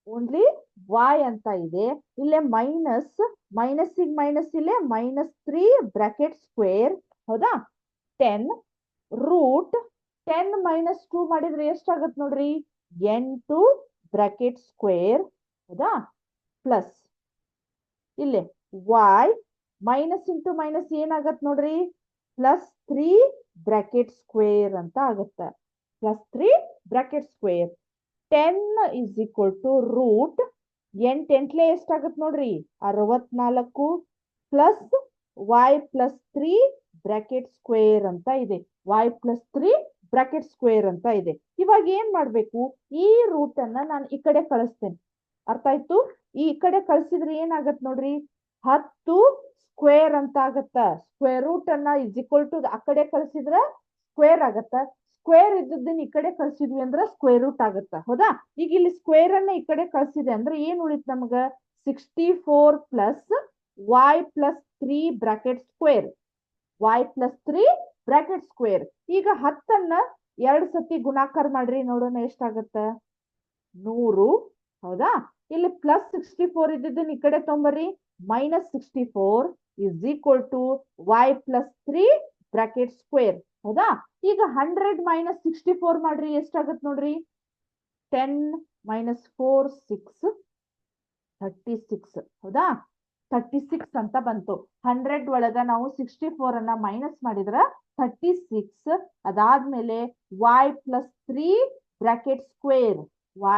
ಓನ್ಲಿ y ಅಂತ ಇದೆ. ಇಲ್ಲೇ ಮೈನಸ್ ಮೈನಸ್ ಇಲ್ಲೇ -3 ಬ್ರಾಕೆಟ್ ಸ್ಕ್ವೇರ್. ಹೌದಾ? 10 ರೂಟ್ 10 ಮೈನಸ್ 2 ಮಾಡಿದ್ರೆ ಎಷ್ಟಾಗತ್ ನೋಡ್ರಿ, 8 ಬ್ರಾಕೆಟ್ ಸ್ಕ್ವೇರ್. ಹೌದಾ? ಪ್ಲಸ್ ಇಲ್ಲೇ y ಮೈನಸ್ ಇಂಟು ಮೈನಸ್ ಏನಾಗತ್ ನೋಡ್ರಿ, +3 ಬ್ರಾಕೆಟ್ ಸ್ಕ್ವೇರ್ ಅಂತ ಆಗುತ್ತೆ. +3 bracket square. 10 is equal to root 8 ಎಂಟ್ಲೆ ಎಷ್ಟಾಗತ್ ನೋಡ್ರಿ, 64 plus y plus 3 bracket square ಅಂತ ಇದೆ. y ಪ್ಲಸ್ 3 ಬ್ರಾಕೆಟ್ ಸ್ಕ್ವೇರ್ ಅಂತ ಇದೆ. ಇವಾಗ ಏನ್ ಮಾಡ್ಬೇಕು, ಈ ರೂಟ್ ಅನ್ನ ನಾನು ಈ ಕಡೆ ಕಳಿಸ್ತೇನೆ. ಅರ್ಥ ಆಯ್ತು? ಈ ಕಡೆ ಕಳ್ಸಿದ್ರೆ ಏನಾಗತ್ ನೋಡ್ರಿ, 10 ಸ್ಕ್ವೇರ್ ಅಂತ ಆಗತ್ತ. ಸ್ಕ್ವೇರ್ ರೂಟ್ ಅನ್ನ ಇಸ್ ಈಕ್ವಲ್ ಟು ಆ ಕಡೆ ಕಳ್ಸಿದ್ರ ಸ್ಕ್ವೇರ್ ಆಗತ್ತ. ಸ್ಕ್ವೇರ್ ಇದ್ದದ್ದನ್ನ ಈ ಕಡೆ ಕಳ್ಸಿದ್ವಿ ಅಂದ್ರೆ ಸ್ಕ್ವೇರ್ ರೂಟ್ ಆಗುತ್ತ. ಹೌದಾ? ಈಗ ಇಲ್ಲಿ ಸ್ಕ್ವೇರ್ ಅನ್ನ ಈ ಕಡೆ ಕಳ್ಸಿದೆ ಅಂದ್ರೆ ಏನ್ ಉಳಿತ್ ನಮಗ, 64 plus y plus 3 bracket square. y plus 3 bracket square. ಈಗ 10ಅನ್ನ 2 ಸತಿ ಗುಣಾಕಾರ ಮಾಡ್ರಿ, ನೋಡೋಣ ಎಷ್ಟಾಗತ್ತ, 100. ಹೌದಾ? ಇಲ್ಲಿ ಪ್ಲಸ್ 64 ಇದ್ದದ್ದನ್ನ ಈ ಕಡೆ ತೊಂಬರ್ರಿ, -64 is equal to y plus 3 bracket square. ಹೌದಾ? ಈಗ 100 ಮೈನಸ್ 64 ಮಾಡ್ರಿ, ಎಷ್ಟಾಗತ್ ನೋಡ್ರಿ, 10 ಮೈನಸ್ 4 6 36. ಹೌದಾ? 36 ಅಂತ ಬಂತು. 100 ಒಳಗ ನಾವು 64 ಅನ್ನ ಮೈನಸ್ ಮಾಡಿದ್ರ 36. ಅದಾದ್ಮೇಲೆ y plus 3 bracket square,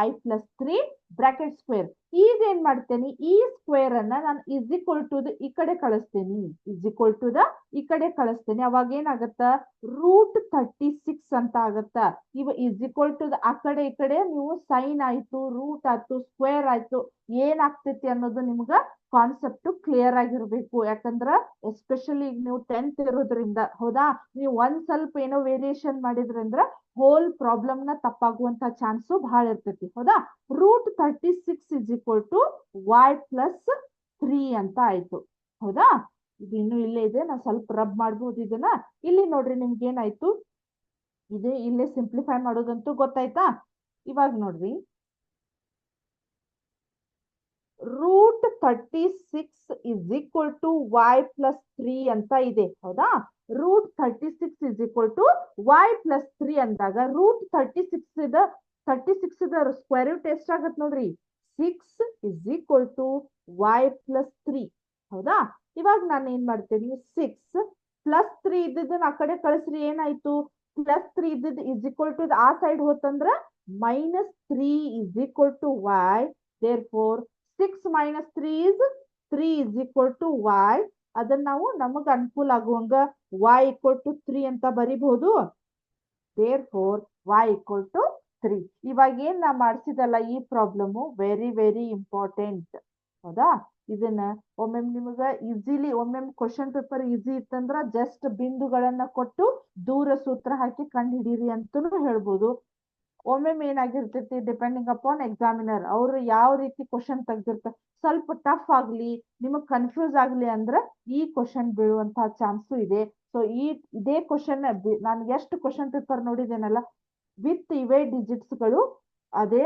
y plus 3 bracket square. ಈಗ ಏನ್ ಮಾಡ್ತೇನೆ, ಈ ಸ್ಕ್ವೇರ್ ಅನ್ನ ನಾನು ಇಸ್ ಈಕ್ವಲ್ ಟು ಈ ಕಡೆ ಕಳಿಸ್ತೇನೆ, ಇಸ್ ಈಕ್ವಲ್ ಟು ಈ ಕಡೆ ಕಳಿಸ್ತೇನೆ. ಅವಾಗ ಏನಾಗತ್ತ, ರೂಟ್ 36 ಅಂತ ಆಗತ್ತ. ಇವ ಇಸ್ ಈಕ್ವಲ್ ಟು ಆ ಕಡೆ ಈ ಕಡೆ ನೀವು ಸೈನ್ ಆಯ್ತು, ರೂಟ್ ಆಯ್ತು, ಸ್ಕ್ವೇರ್ ಆಯ್ತು, ಏನಾಗ್ತೈತಿ ಅನ್ನೋದು ನಿಮ್ಗ ಕಾನ್ಸೆಪ್ಟ್ ಕ್ಲಿಯರ್ ಆಗಿರ್ಬೇಕು. ಯಾಕಂದ್ರ ಎಸ್ಪೆಷಲಿ ಈಗ ನೀವು 10th ಇರೋದ್ರಿಂದ, ಹೌದಾ, ನೀವು ಒಂದ್ ಸ್ವಲ್ಪ ಏನೋ ವೇರಿಯೇಷನ್ ಮಾಡಿದ್ರಂದ್ರ ಹೋಲ್ ಪ್ರಾಬ್ಲಮ್ ನ ತಪ್ಪಾಗುವಂತ ಚಾನ್ಸು ಬಹಳ ಇರ್ತೈತಿ. ಹೌದಾ, √36 ಇಸ್ ಈಕ್ವಲ್ ಟು y+3 ಅಂತ ಆಯ್ತು. ಹೌದಾ, ಇದು ಇನ್ನು ಇಲ್ಲೇ ಇದೆ, ನಾವು ಸ್ವಲ್ಪ ರಬ್ ಮಾಡ್ಬೋದು ಇದನ್ನ. ಇಲ್ಲಿ ನೋಡ್ರಿ ನಿಮ್ಗೆ ಏನಾಯ್ತು, ಇದು ಇಲ್ಲೇ ಸಿಂಪ್ಲಿಫೈ ಮಾಡೋದಂತೂ ಗೊತ್ತಾಯ್ತಾ. ಇವಾಗ ನೋಡ್ರಿ, √36 ಇಸ್ ಈಕ್ವಲ್ ಟು y+3 ಅಂತ ಇದೆ. ಹೌದಾ, √36 ಇಸ್ ಈಕ್ವಲ್ ಟು y+3 ಅಂದಾಗ √36 ಸ್ಕ್ವೇರ್ ರೂಟ್ ಎಷ್ಟಾಗತ್ತೆ ನೋಡ್ರಿ, 6 ಇಸ್ ಈಕ್ವಲ್ ಟು y+3. ಹೌದಾ, ಇವಾಗ ನಾನು ಏನ್ ಮಾಡ್ತೇನೆ, 6 +3 ಇದ್ದದನ್ನ ಆ ಕಡೆ ಕಳಿಸ್ರಿ, ಏನಾಯ್ತು, +3 ಇದ್ದದ್ದು ಇಸ್ ಈಕ್ವಲ್ ಟು ಆ ಸೈಡ್ ಹೋತಂದ್ರ -3 is equal to y. therefore 6 minus 3 is 3 is equal to y. ಅದನ್ನ ನಾವು ನಮಗ ಅನುಕೂಲ ಆಗುವಂಗ y equal to 3 ಅಂತ ಬರಿಬಹುದು. therefore y equal to 3. ಇವಾಗ ಏನ್ ನಾ ಮಾಡಿಸಿದಲ್ಲ ಈ ಪ್ರಾಬ್ಲಮ್ ವೆರಿ ವೆರಿ ಇಂಪಾರ್ಟೆಂಟ್. ಹೌದಾ, ಇದನ್ನ ಒಮ್ಮೆ ನಿಮಗ ಈಸಿಲಿ, ಒಮ್ಮೆ ಕ್ವಶನ್ ಪೇಪರ್ ಈಸಿ ಇತ್ತಂದ್ರ ಜಸ್ಟ್ ಬಿಂದುಗಳನ್ನ ಕೊಟ್ಟು ದೂರ ಸೂತ್ರ ಹಾಕಿ ಕಂಡು ಹಿಡೀರಿ ಅಂತನೂ ಹೇಳ್ಬೋದು. ಒಮ್ಮೆ ಏನಾಗಿರ್ತೈತಿ, ಡಿಪೆಂಡಿಂಗ್ ಅಪಾನ್ ಎಕ್ಸಾಮಿನರ್, ಅವ್ರು ಯಾವ ರೀತಿ ಕ್ವಶನ್ ತೆಗ್ದಿರ್ತಾರೆ, ಸ್ವಲ್ಪ ಟಫ್ ಆಗ್ಲಿ, ನಿಮಗ್ ಕನ್ಫ್ಯೂಸ್ ಆಗ್ಲಿ ಅಂದ್ರೆ ಈ ಕ್ವಶನ್ ಬೀಳುವಂತಹ ಚಾನ್ಸು ಇದೆ. ಸೊ ಇದೇ ಕ್ವಶನ್ ನಾನು ಎಷ್ಟು ಕ್ವಶನ್ ಪೇಪರ್ ನೋಡಿದ್ದೇನಲ್ಲ, ವಿತ್ ಇವೇ ಡಿಜಿಟ್ಸ್ ಗಳು ಅದೇ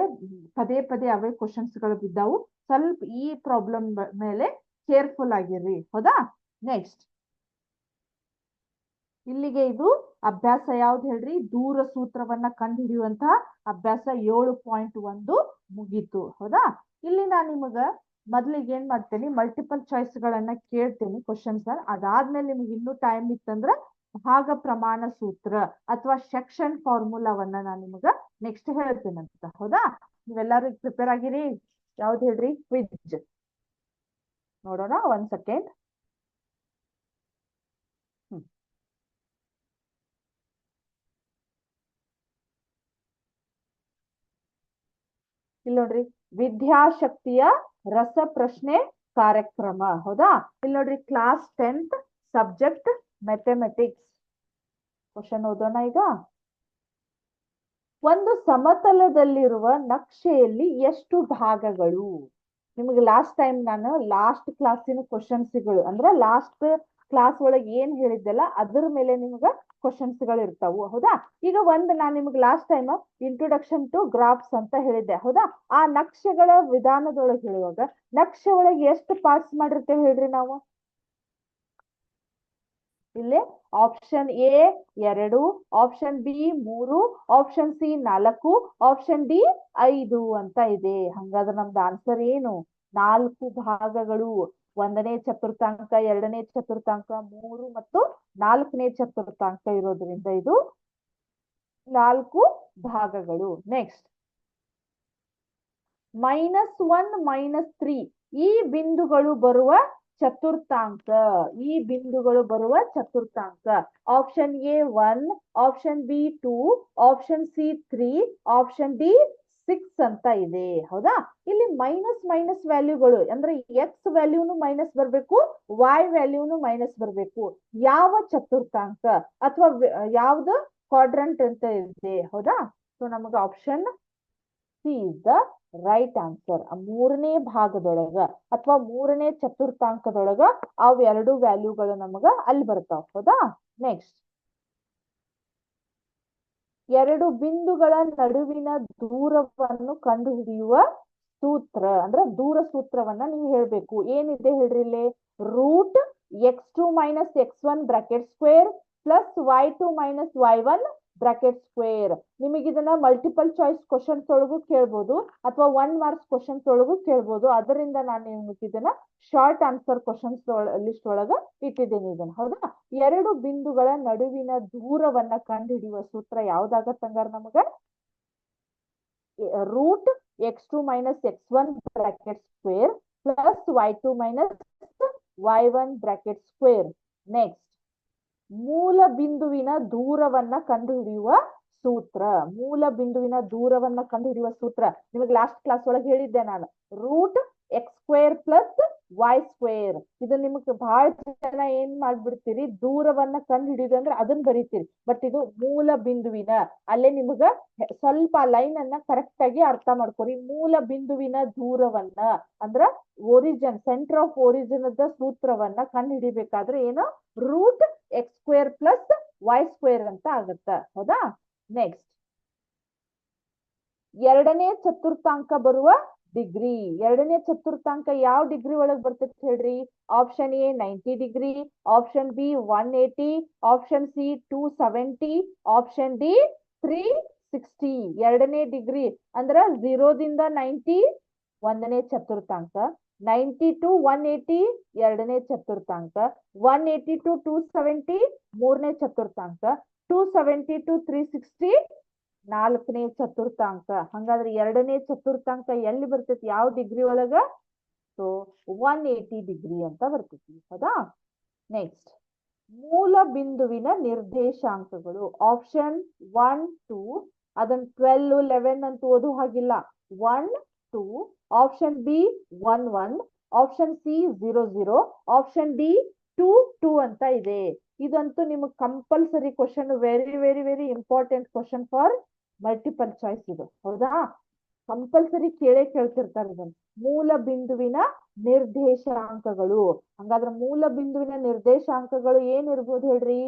ಪದೇ ಪದೇ ಅವೇ ಕ್ವಶನ್ಸ್ ಗಳು ಬಿದ್ದಾವು. ಸ್ವಲ್ಪ ಈ ಪ್ರಾಬ್ಲಮ್ ಮೇಲೆ ಕೇರ್ಫುಲ್ ಆಗಿರ್ರಿ. ಹೌದಾ, ನೆಕ್ಸ್ಟ್ ಇಲ್ಲಿಗೆ ಇದು ಅಭ್ಯಾಸ ಯಾವ್ದು ಹೇಳ್ರಿ, ದೂರ ಸೂತ್ರವನ್ನ ಕಂಡು ಹಿಡಿಯುವಂತಹ ಅಭ್ಯಾಸ 7.1 ಮುಗೀತು. ಹೌದಾ, ಇಲ್ಲಿ ನಾನು ನಿಮಗ ಮೊದ್ಲಿಗೆ ಏನ್ ಮಾಡ್ತೇನೆ, ಮಲ್ಟಿಪಲ್ ಚಾಯ್ಸ್ ಗಳನ್ನ ಕೇಳ್ತೇನೆ ಕ್ವಶನ್ಸ್. ಅದಾದ್ಮೇಲೆ ನಿಮ್ಗೆ ಇನ್ನೂ ಟೈಮ್ ಇತ್ತಂದ್ರ ಭಾಗ ಪ್ರಮಾಣ ಸೂತ್ರ ಅಥವಾ ಸೆಕ್ಷನ್ ಫಾರ್ಮುಲಾವನ್ನ ನಾನು ನಿಮಗ ನೆಕ್ಸ್ಟ್ ಹೇಳ್ತೇನಂತ. ಹೌದಾ, ನೀವೆಲ್ಲರೂ ಪ್ರಿಪೇರ್ ಆಗಿರಿ. ಯಾವ್ದು ಹೇಳ್ರಿ, ಕ್ವಿಜ್ ನೋಡೋಣ. 1 ಸೆಕೆಂಡ್. ಇಲ್ಲಿ ನೋಡ್ರಿ, ವಿದ್ಯಾಶಕ್ತಿಯ ರಸಪ್ರಶ್ನೆ ಕಾರ್ಯಕ್ರಮ. ಹೌದಾ, ಇಲ್ಲಿ ನೋಡ್ರಿ, class 10th subject mathematics. Question ಓದೋಣ ಈಗ. ಒಂದು ಸಮತಲದಲ್ಲಿರುವ ನಕ್ಷೆಯಲ್ಲಿ ಎಷ್ಟು ಭಾಗಗಳು? ನಿಮಗೆ ಲಾಸ್ಟ್ ಟೈಮ್ ನಾನು ಲಾಸ್ಟ್ ಕ್ಲಾಸಿನ ಕ್ವಶನ್ಸ್ಗಳು ಅಂದ್ರೆ ಲಾಸ್ಟ್ ಕ್ಲಾಸ್ ಒಳಗೆ ಏನ್ ಹೇಳಿದ್ದೆಲ್ಲ ಅದ್ರ ಮೇಲೆ ನಿಮ್ಗ ಕ್ವಶನ್ಸ್ ಗಳು ಇರ್ತಾವು. ಹೌದಾ, ಈಗ ನಾನು ನಿಮ್ಗೆ last time introduction to graphs ಅಂತ ಹೇಳಿದ್ದೆ. ಹೌದಾ, ಆ ನಕ್ಷೆಗಳ ವಿಧಾನದೊಳಗೆ ಹೇಳುವಾಗ ನಕ್ಷೆ ಒಳಗೆ ಎಷ್ಟು ಪಾರ್ಟ್ಸ್ ಮಾಡಿರ್ತೇವೆ ಹೇಳ್ರಿ ನಾವು? ಇಲ್ಲಿ option A 2, option B 3, option C 4, option D 5 ಅಂತ ಇದೆ. ಹಂಗಾದ್ರೆ ನಮ್ದು ಆನ್ಸರ್ ಏನು? 4 ಭಾಗಗಳು. 1ನೇ ಚತುರ್ಥಾಂಕ, 2ನೇ ಚತುರ್ಥಾಂಕ, 3 ಮತ್ತು 4ನೇ ಚತುರ್ಥಾಂಕ ಇರೋದ್ರಿಂದ ಇದು 4 ಭಾಗಗಳು. ನೆಕ್ಸ್ಟ್ -1, -3 ಈ ಬಿಂದುಗಳು ಬರುವ ಚತುರ್ಥಾಂಕ. ಈ ಬಿಂದುಗಳು ಬರುವ ಚತುರ್ಥಾಂಕ option A 1, option B 2, option C 3, option D 6 ಅಂತ ಇದೆ. ಹೌದಾ, ಇಲ್ಲಿ ಮೈನಸ್ ವ್ಯಾಲ್ಯೂಗಳು ಅಂದ್ರೆ ಎಕ್ಸ್ ವ್ಯಾಲ್ಯೂನು ಮೈನಸ್ ಬರ್ಬೇಕು, ವೈ ವ್ಯಾಲ್ಯೂನು ಮೈನಸ್ ಬರ್ಬೇಕು. ಯಾವ ಚತುರ್ಥಾಂಕ ಅಥವಾ ಯಾವ್ದು ಕ್ವಾಡ್ರಂಟ್ ಅಂತ ಇದೆ. ಹೌದಾ, ಸೊ ನಮಗೆ option C is the right answer. 3ನೇ ಭಾಗದೊಳಗ ಅಥವಾ 3ನೇ ಚತುರ್ಥಾಂಕದೊಳಗ ಅವ್ 2 ವ್ಯಾಲ್ಯೂಗಳು ನಮಗ ಅಲ್ಲಿ ಬರ್ತಾವ. ಹೌದಾ, ನೆಕ್ಸ್ಟ್ 2 ಬಿಂದುಗಳ ನಡುವಿನ ದೂರವನ್ನು ಕಂಡುಹಿಡಿಯುವ ಸೂತ್ರ ಅಂದ್ರೆ ದೂರ ಸೂತ್ರವನ್ನ ನೀವು ಹೇಳ್ಬೇಕು. ಏನಿದೆ ಹೇಳ್ರಿ ಇಲ್ಲಿ, √x2 - x1 bracket square plus y2 - y1 bracket square. ನಿಮಗೆ ಇದನ್ನ ಮಲ್ಟಿಪಲ್ ಚಾಯ್ಸ್ ಕ್ವಶನ್ಸ್ ಒಳಗೂ ಕೇಳ್ಬೋದು ಅಥವಾ 1 ಮಾರ್ಕ್ಸ್ ಕ್ವಶನ್ಸ್ ಒಳಗೂ ಕೇಳ್ಬೋದು. ಅದರಿಂದ ನಾನು ನಿಮಗೆ ಇದನ್ನ ಶಾರ್ಟ್ ಆನ್ಸರ್ ಕ್ವಶನ್ಸ್ ಲಿಸ್ಟ್ ಒಳಗ ಇಟ್ಟಿದ್ದೇನೆ ಇದನ್ನ. ಹೌದಾ, 2 ಬಿಂದುಗಳ ನಡುವಿನ ದೂರವನ್ನ ಕಂಡುಹಿಡಿಯುವ ಸೂತ್ರ ಯಾವ್ದಾಗತ್ತಂಗಾರ ನಮಗ? √x2 - x1 bracket square plus y2 - y1 bracket square. Next ಮೂಲ ಬಿಂದುವಿನ ದೂರವನ್ನ ಕಂಡುಹಿಡಿಯುವ ಸೂತ್ರ. ಮೂಲ ಬಿಂದುವಿನ ದೂರವನ್ನ ಕಂಡುಹಿಡಿಯುವ ಸೂತ್ರ ನಿಮಗೆ ಲಾಸ್ಟ್ ಕ್ಲಾಸ್ ಒಳಗೆ ಹೇಳಿದ್ದೆ ನಾನು. X square plus Y square. ಇದು ನಿಮಗೆ ಬಹಳ ಜನ ಏನ್ ಮಾಡ್ಬಿಡ್ತೀರಿ, ದೂರವನ್ನ ಕಂಡು ಹಿಡಿಯೋದು ಅಂದ್ರೆ ಅದನ್ನ ಬರೀತೀರಿ. ಬಟ್ ಇದು ಮೂಲ ಬಿಂದುವಿನ, ಅಲ್ಲೇ ನಿಮಗ ಸ್ವಲ್ಪ ಲೈನ್ ಅನ್ನ ಕರೆಕ್ಟ್ ಆಗಿ ಅರ್ಥ ಮಾಡ್ಕೊರಿ. ಮೂಲ ಬಿಂದುವಿನ ದೂರವನ್ನ ಅಂದ್ರ ಒರಿಜಿನ್, ಸೆಂಟರ್ ಆಫ್ ಒರಿಜಿನ್ ಸೂತ್ರವನ್ನ ಕಂಡು ಹಿಡಿಬೇಕಾದ್ರೆ ಏನು, root X square plus Y square ಅಂತ ಆಗುತ್ತ. ಹೌದಾ? ನೆಕ್ಸ್ಟ್, ಎರಡನೇ ಚತುರ್ಥಾಂಕ ಬರುವ ಡಿಗ್ರಿ. ಎರಡನೇ ಚತುರ್ಥಾಂಕ ಯಾವ ಡಿಗ್ರಿ ಒಳಗ್ ಬರ್ತೈತೆ ಹೇಳ್ರಿ? Option A 90 degree, option B 180, option C 270, option D 360. ಎರಡನೇ ಡಿಗ್ರಿ ಅಂದ್ರ 0 ದಿಂದ 90 ಒಂದನೇ ಚತುರ್ಥಾಂಕ, 90 to 180 ಎರಡನೇ ಚತುರ್ಥಾಂಕ, 180 to 270 ಮೂರನೇ ಚತುರ್ಥಾಂಕ, 270 to 360 ನಾಲ್ಕನೇ ಚತುರ್ಥಾಂಕ. ಹಂಗಾದ್ರೆ ಎರಡನೇ ಚತುರ್ಥಾಂಕ ಎಲ್ಲಿ ಬರ್ತೈತಿ, ಯಾವ ಡಿಗ್ರಿ ಒಳಗ? ಸೊ 180 ಡಿಗ್ರಿ ಅಂತ ಬರ್ತೈತಿ. ಹೌದಾ? ನೆಕ್ಸ್ಟ್, ಮೂಲ ಬಿಂದುವಿನ ನಿರ್ದೇಶಾಂಕಗಳು. ಆಪ್ಷನ್ 1 2 ಅದನ್ನ 12 11 ಅಂತ ಓದೋ ಹಾಗಿಲ್ಲ. 1 2, option B 1 1, option C 0 0, option D 2 2 ಅಂತ ಇದೆ. ಇದಂತೂ ನಿಮಗೆ compulsory question, very very very important question for multiple choice ಇದು. ಹೌದಾ? ಕಂಪಲ್ಸರಿ ಕೇಳೇ ಕೇಳ್ತಿರ್ತಾರೆ ಇದನ್ನು. ಮೂಲ ಬಿಂದುವಿನ ನಿರ್ದೇಶಾಂಕಗಳು. ಹಂಗಾದ್ರೆ ಮೂಲ ಬಿಂದುವಿನ ನಿರ್ದೇಶಾಂಕಗಳು ಏನಿರ್ಬೋದು ಹೇಳ್ರಿ?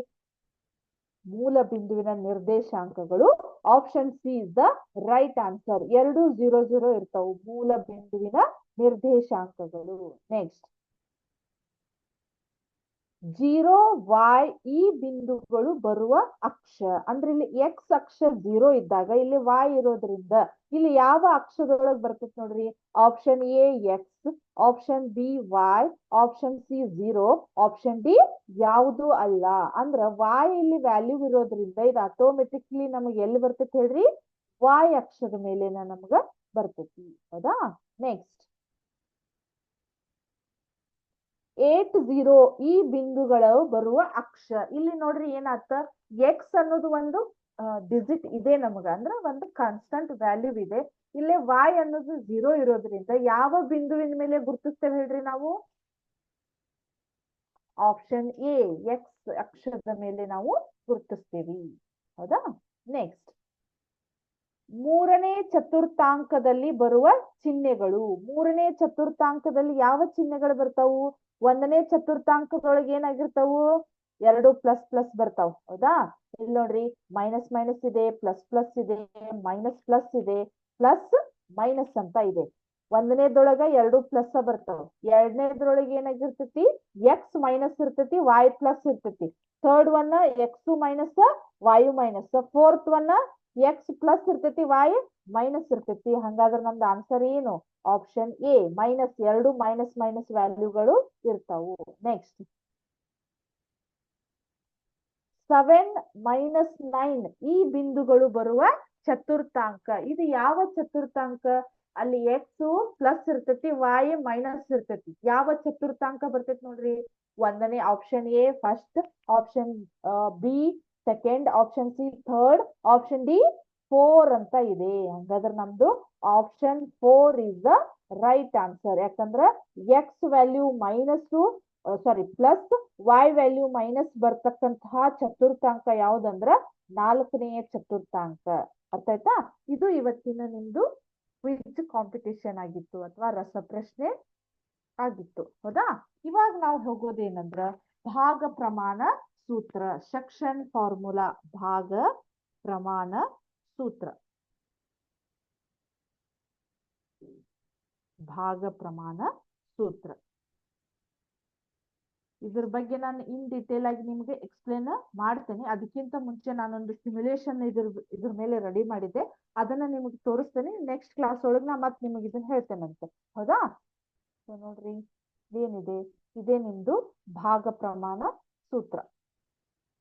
ಮೂಲ ಬಿಂದುವಿನ ನಿರ್ದೇಶಾಂಕಗಳು option C is the right answer. 2 0 0 ಇರ್ತಾವು ಮೂಲ ಬಿಂದುವಿನ ನಿರ್ದೇಶಾಂಕಗಳು. ನೆಕ್ಸ್ಟ್, 0 y ಈ ಬಿಂದುಗಳು ಬರುವ ಅಕ್ಷ. ಅಂದ್ರೆ ಇಲ್ಲಿ ಎಕ್ಸ್ ಅಕ್ಷ 0 ಇದ್ದಾಗ ಇಲ್ಲಿ y ಇರೋದ್ರಿಂದ ಇಲ್ಲಿ ಯಾವ ಅಕ್ಷದೊಳಗೆ ಬರ್ತೈತಿ ನೋಡ್ರಿ? Option A X, option B Y, option C 0, option D ಯಾವುದು ಅಲ್ಲ. ಅಂದ್ರ y ಇಲ್ಲಿ ವ್ಯಾಲ್ಯೂ ಇರೋದ್ರಿಂದ ಇದು ಆಟೋಮೆಟಿಕ್ಲಿ ನಮಗೆ ಎಲ್ಲಿ ಬರ್ತೈತಿ ಹೇಳ್ರಿ? y ಅಕ್ಷದ ಮೇಲೆ ನಮಗ ಬರ್ತೈತಿ. ಹೌದಾ? ನೆಕ್ಸ್ಟ್, 8 0 ಈ ಬಿಂದುಗಳು ಬರುವ ಅಕ್ಷ. ಇಲ್ಲಿ ನೋಡ್ರಿ ಏನಾತ, ಎಕ್ಸ್ ಅನ್ನೋದು ಒಂದು ಡಿಜಿಟ್ ಇದೆ ನಮಗ, ಅಂದ್ರೆ ಒಂದು ಕಾನ್ಸ್ಟಂಟ್ ವ್ಯಾಲ್ಯೂ ಇದೆ. ಇಲ್ಲಿ y ಅನ್ನೋದು 0 ಇರೋದ್ರಿಂದ ಯಾವ ಬಿಂದುವಿನ ಮೇಲೆ ಗುರುತಿಸ್ತೇವೆ ಹೇಳ್ರಿ ನಾವು? ಆಪ್ಷನ್ ಎ ಎಕ್ಸ್ ಅಕ್ಷದ ಮೇಲೆ ನಾವು ಗುರುತಿಸ್ತೀವಿ. ಹೌದಾ? ನೆಕ್ಸ್ಟ್, ಮೂರನೇ ಚತುರ್ಥಾಂಕದಲ್ಲಿ ಬರುವ ಚಿಹ್ನೆಗಳು. ಮೂರನೇ ಚತುರ್ಥಾಂಕದಲ್ಲಿ ಯಾವ ಚಿಹ್ನೆಗಳು ಬರ್ತಾವು? ಒಂದನೇ ಚತುರ್ಥಾಂಕದೊಳಗೆ ಏನಾಗಿರ್ತಾವು? 2 ಪ್ಲಸ್ ಪ್ಲಸ್ ಬರ್ತಾವ್. ಹೌದಾ? ಇಲ್ಲಿ ನೋಡ್ರಿ, ಮೈನಸ್ ಮೈನಸ್ ಇದೆ, ಪ್ಲಸ್ ಪ್ಲಸ್ ಇದೆ, ಮೈನಸ್ ಪ್ಲಸ್ ಇದೆ, ಪ್ಲಸ್ ಮೈನಸ್ ಅಂತ ಇದೆ. ಒಂದನೇದೊಳಗ 2 ಪ್ಲಸ್ ಬರ್ತಾವ. ಎರಡನೇದ್ರೊಳಗೆ ಏನಾಗಿರ್ತೈತಿ? ಎಕ್ಸ್ ಮೈನಸ್ ಇರ್ತೈತಿ, ವೈ ಪ್ಲಸ್ ಇರ್ತೈತಿ. Third one X minus Y minus. Fourth one X plus ಇರ್ತೈತಿ, ವೈ ಮೈನಸ್ ಇರ್ತೈತಿ. ಹಂಗಾದ್ರೆ ನಮ್ದು ಆನ್ಸರ್ ಏನು? Option A minus. 2 minus minus ವ್ಯಾಲ್ಯೂಗಳು ಇರ್ತಾವು. ನೆಕ್ಸ್ಟ್, 7 ಮೈನಸ್ 9 ಈ ಬಿಂದುಗಳು ಬರುವ ಚತುರ್ಥಾಂಕ. ಇದು ಯಾವ ಚತುರ್ಥಾಂಕ? ಅಲ್ಲಿ ಎಕ್ಸ್ ಪ್ಲಸ್ ಇರ್ತೈತಿ, ವೈ ಮೈನಸ್ ಇರ್ತೈತಿ. ಯಾವ ಚತುರ್ಥಾಂಕ ಬರ್ತೈತಿ ನೋಡ್ರಿ? ಒಂದನೇ option A first, option B second, option C third, option D 4 ಅಂತ ಇದೆ. ಹಂಗಾದ್ರೆ ನಮ್ದು option 4 is the right answer. ಯಾಕಂದ್ರೆ X value minus plus Y value minus ಬರ್ತಕ್ಕಂತಹ ಚತುರ್ಥಾಂಕ ಯಾವ್ದಂದ್ರ ನಾಲ್ಕನೆಯ ಚತುರ್ಥಾಂಕ. ಅರ್ಥ ಆಯ್ತಾ? ಇದು ಇವತ್ತಿನ ನಿಮ್ದು ಕ್ವಿಜ್ ಕಾಂಪಿಟೇಷನ್ ಆಗಿತ್ತು ಅಥವಾ ರಸಪ್ರಶ್ನೆ ಆಗಿತ್ತು. ಹೌದಾ? ಇವಾಗ ನಾವು ಹೋಗೋದೇನಂದ್ರ ಭಾಗ ಪ್ರಮಾಣ ಸೂತ್ರ, ಸೆಕ್ಷನ್ ಫಾರ್ಮುಲಾ. ಭಾಗ ಪ್ರಮಾಣ ಸೂತ್ರ. ಭಾಗ ಪ್ರಮಾಣ ಸೂತ್ರ ಇದ್ರ ಬಗ್ಗೆ ನಾನು ಇನ್ ಡಿಟೇಲ್ ಆಗಿ ನಿಮ್ಗೆ ಎಕ್ಸ್ಪ್ಲೇನ್ ಮಾಡ್ತೇನೆ. ಅದಕ್ಕಿಂತ ಮುಂಚೆ ನಾನೊಂದು ಸಿಮ್ಯುಲೇಷನ್ ಇದ್ರ ಮೇಲೆ ರೆಡಿ ಮಾಡಿದ್ದೆ, ಅದನ್ನ ನಿಮಗೆ ತೋರಿಸ್ತೇನೆ. ನೆಕ್ಸ್ಟ್ ಕ್ಲಾಸ್ ಒಳಗೆ ನಾ ಮತ್ತೆ ನಿಮಗೆ ಇದನ್ನ ಹೇಳ್ತೇನಂತೆ. ಹೌದಾ? ಸೊ ನೋಡ್ರಿ, ಏನಿದೆ, ಇದೇ ನಿಮ್ದು ಭಾಗ ಪ್ರಮಾಣ ಸೂತ್ರ.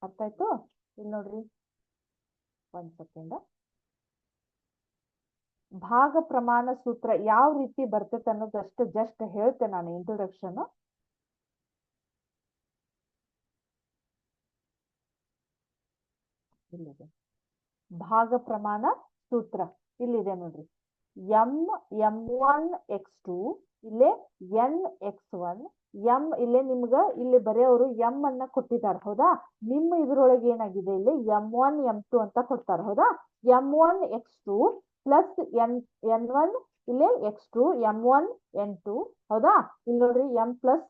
ಅರ್ಥ ಆಯ್ತು? ಇಲ್ಲಿ ನೋಡ್ರಿ, ಒಂದ್ ಸೆಕೆಂಡ್. ಭಾಗ ಪ್ರಮಾಣ ಸೂತ್ರ ಯಾವ ರೀತಿ ಬರ್ತೈತೆ ಅನ್ನೋದಷ್ಟು ಜಸ್ಟ್ ಹೇಳ್ತೇನೆ ನಾನು, ಇಂಟ್ರೊಡಕ್ಷನ್. ಇಲ್ಲಿದೆ ಭಾಗ ಪ್ರಮಾಣ ಸೂತ್ರ. ಇಲ್ಲಿದೆ ನೋಡ್ರಿ, m m1 x2 ಇಲ್ಲೇ ಎನ್ ಎಕ್ಸ್ ಒನ್ ಎಂ ಇಲ್ಲೇ ನಿಮ್ಗ ಇಲ್ಲಿ ಬರೆಯೋರು ಎಂ ಅನ್ನ ಕೊಟ್ಟಿದ್ದಾರೆ ಹೌದಾ. ನಿಮ್ಮ ಇದ್ರೊಳಗೆ ಏನಾಗಿದೆ ಇಲ್ಲಿ M1 M2 ಅಂತ ಕೊಡ್ತಾರೆ ಹೌದಾ. M1 X2 ಪ್ಲಸ್ N1 ಇಲ್ಲೇ X2 M1 N2 ಹೌದಾ. ಇಲ್ಲಿ ನೋಡ್ರಿ M plus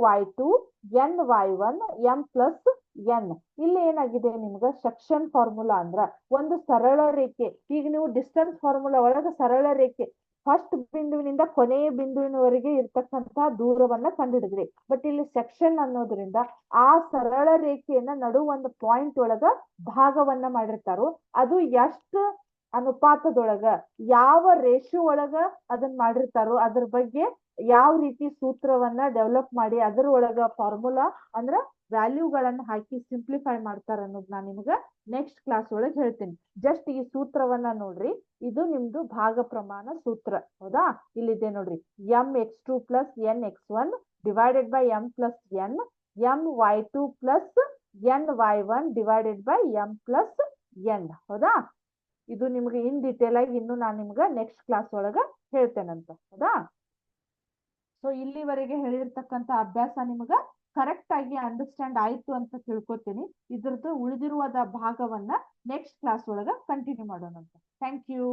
My2 Ny1 M plus N. ಇಲ್ಲಿ ಏನಾಗಿದೆ ನಿಮ್ಗ ಸೆಕ್ಷನ್ ಫಾರ್ಮುಲಾ ಅಂದ್ರ ಒಂದು ಸರಳ ರೇಖೆ. ಈಗ ನೀವು ಡಿಸ್ಟೆನ್ಸ್ ಫಾರ್ಮುಲಾ ಒಳಗ ಸರಳ ರೇಖೆ ಫಸ್ಟ್ ಬಿಂದುವಿನಿಂದ ಕೊನೆಯ ಬಿಂದುವಿನವರೆಗೆ ಇರ್ತಕ್ಕಂತಹ ದೂರವನ್ನ ಕಂಡುಹಿಡಿದ್ರಿ. ಬಟ್ ಇಲ್ಲಿ ಸೆಕ್ಷನ್ ಅನ್ನೋದ್ರಿಂದ ಆ ಸರಳ ರೇಖೆಯನ್ನ ನಡು ಒಂದು ಪಾಯಿಂಟ್ ಒಳಗ ಭಾಗವನ್ನ ಮಾಡಿರ್ತಾರೋ ಅದು ಎಷ್ಟು ಅನುಪಾತದೊಳಗ ಯಾವ ರೇಷಿಯೋ ಒಳಗ ಅದನ್ನ ಮಾಡಿರ್ತಾರೋ ಅದ್ರ ಬಗ್ಗೆ ಯಾವ ರೀತಿ ಸೂತ್ರವನ್ನ ಡೆವಲಪ್ ಮಾಡಿ ಅದ್ರ ಒಳಗ ಫಾರ್ಮುಲಾ ಅಂದ್ರ ವ್ಯಾಲ್ಯೂಗಳನ್ನ ಹಾಕಿ ಸಿಂಪ್ಲಿಫೈ ಮಾಡ್ತಾರ ಅನ್ನೋದು ನಾನು ನಿಮ್ಗ ನೆಕ್ಸ್ಟ್ ಕ್ಲಾಸ್ ಒಳಗೆ ಹೇಳ್ತೀನಿ. ಜಸ್ಟ್ ಈ ಸೂತ್ರವನ್ನ ನೋಡ್ರಿ. ಇದು ನಿಮ್ದು ಭಾಗ ಪ್ರಮಾಣ ಸೂತ್ರ ಹೌದಾ. ಇಲ್ಲಿದೆ ನೋಡ್ರಿ M(x2 + N(x1) divided by M + N My2 + Ny1 divided by M + N ಹೌದಾ. ಇದು ನಿಮ್ಗೆ ಇನ್ ಡಿಟೇಲ್ ಆಗಿ ಇನ್ನು ನಾನು ನಿಮ್ಗ ನೆಕ್ಸ್ಟ್ ಕ್ಲಾಸ್ ಒಳಗ ಹೇಳ್ತೇನಂತ ಹೌದಾ. ಸೊ ಇಲ್ಲಿವರೆಗೆ ಹೇಳಿರ್ತಕ್ಕಂಥ ಅಭ್ಯಾಸ ನಿಮ್ಗ ಕರೆಕ್ಟ್ ಆಗಿ ಅಂಡರ್ಸ್ಟ್ಯಾಂಡ್ ಆಯ್ತು ಅಂತ ತಿಳ್ಕೊತೀನಿ. ಇದ್ರದ್ದು ಉಳಿದಿರುವ ಭಾಗವನ್ನ ನೆಕ್ಸ್ಟ್ ಕ್ಲಾಸ್ ಒಳಗ ಕಂಟಿನ್ಯೂ ಮಾಡೋಣಂತ. Thank you.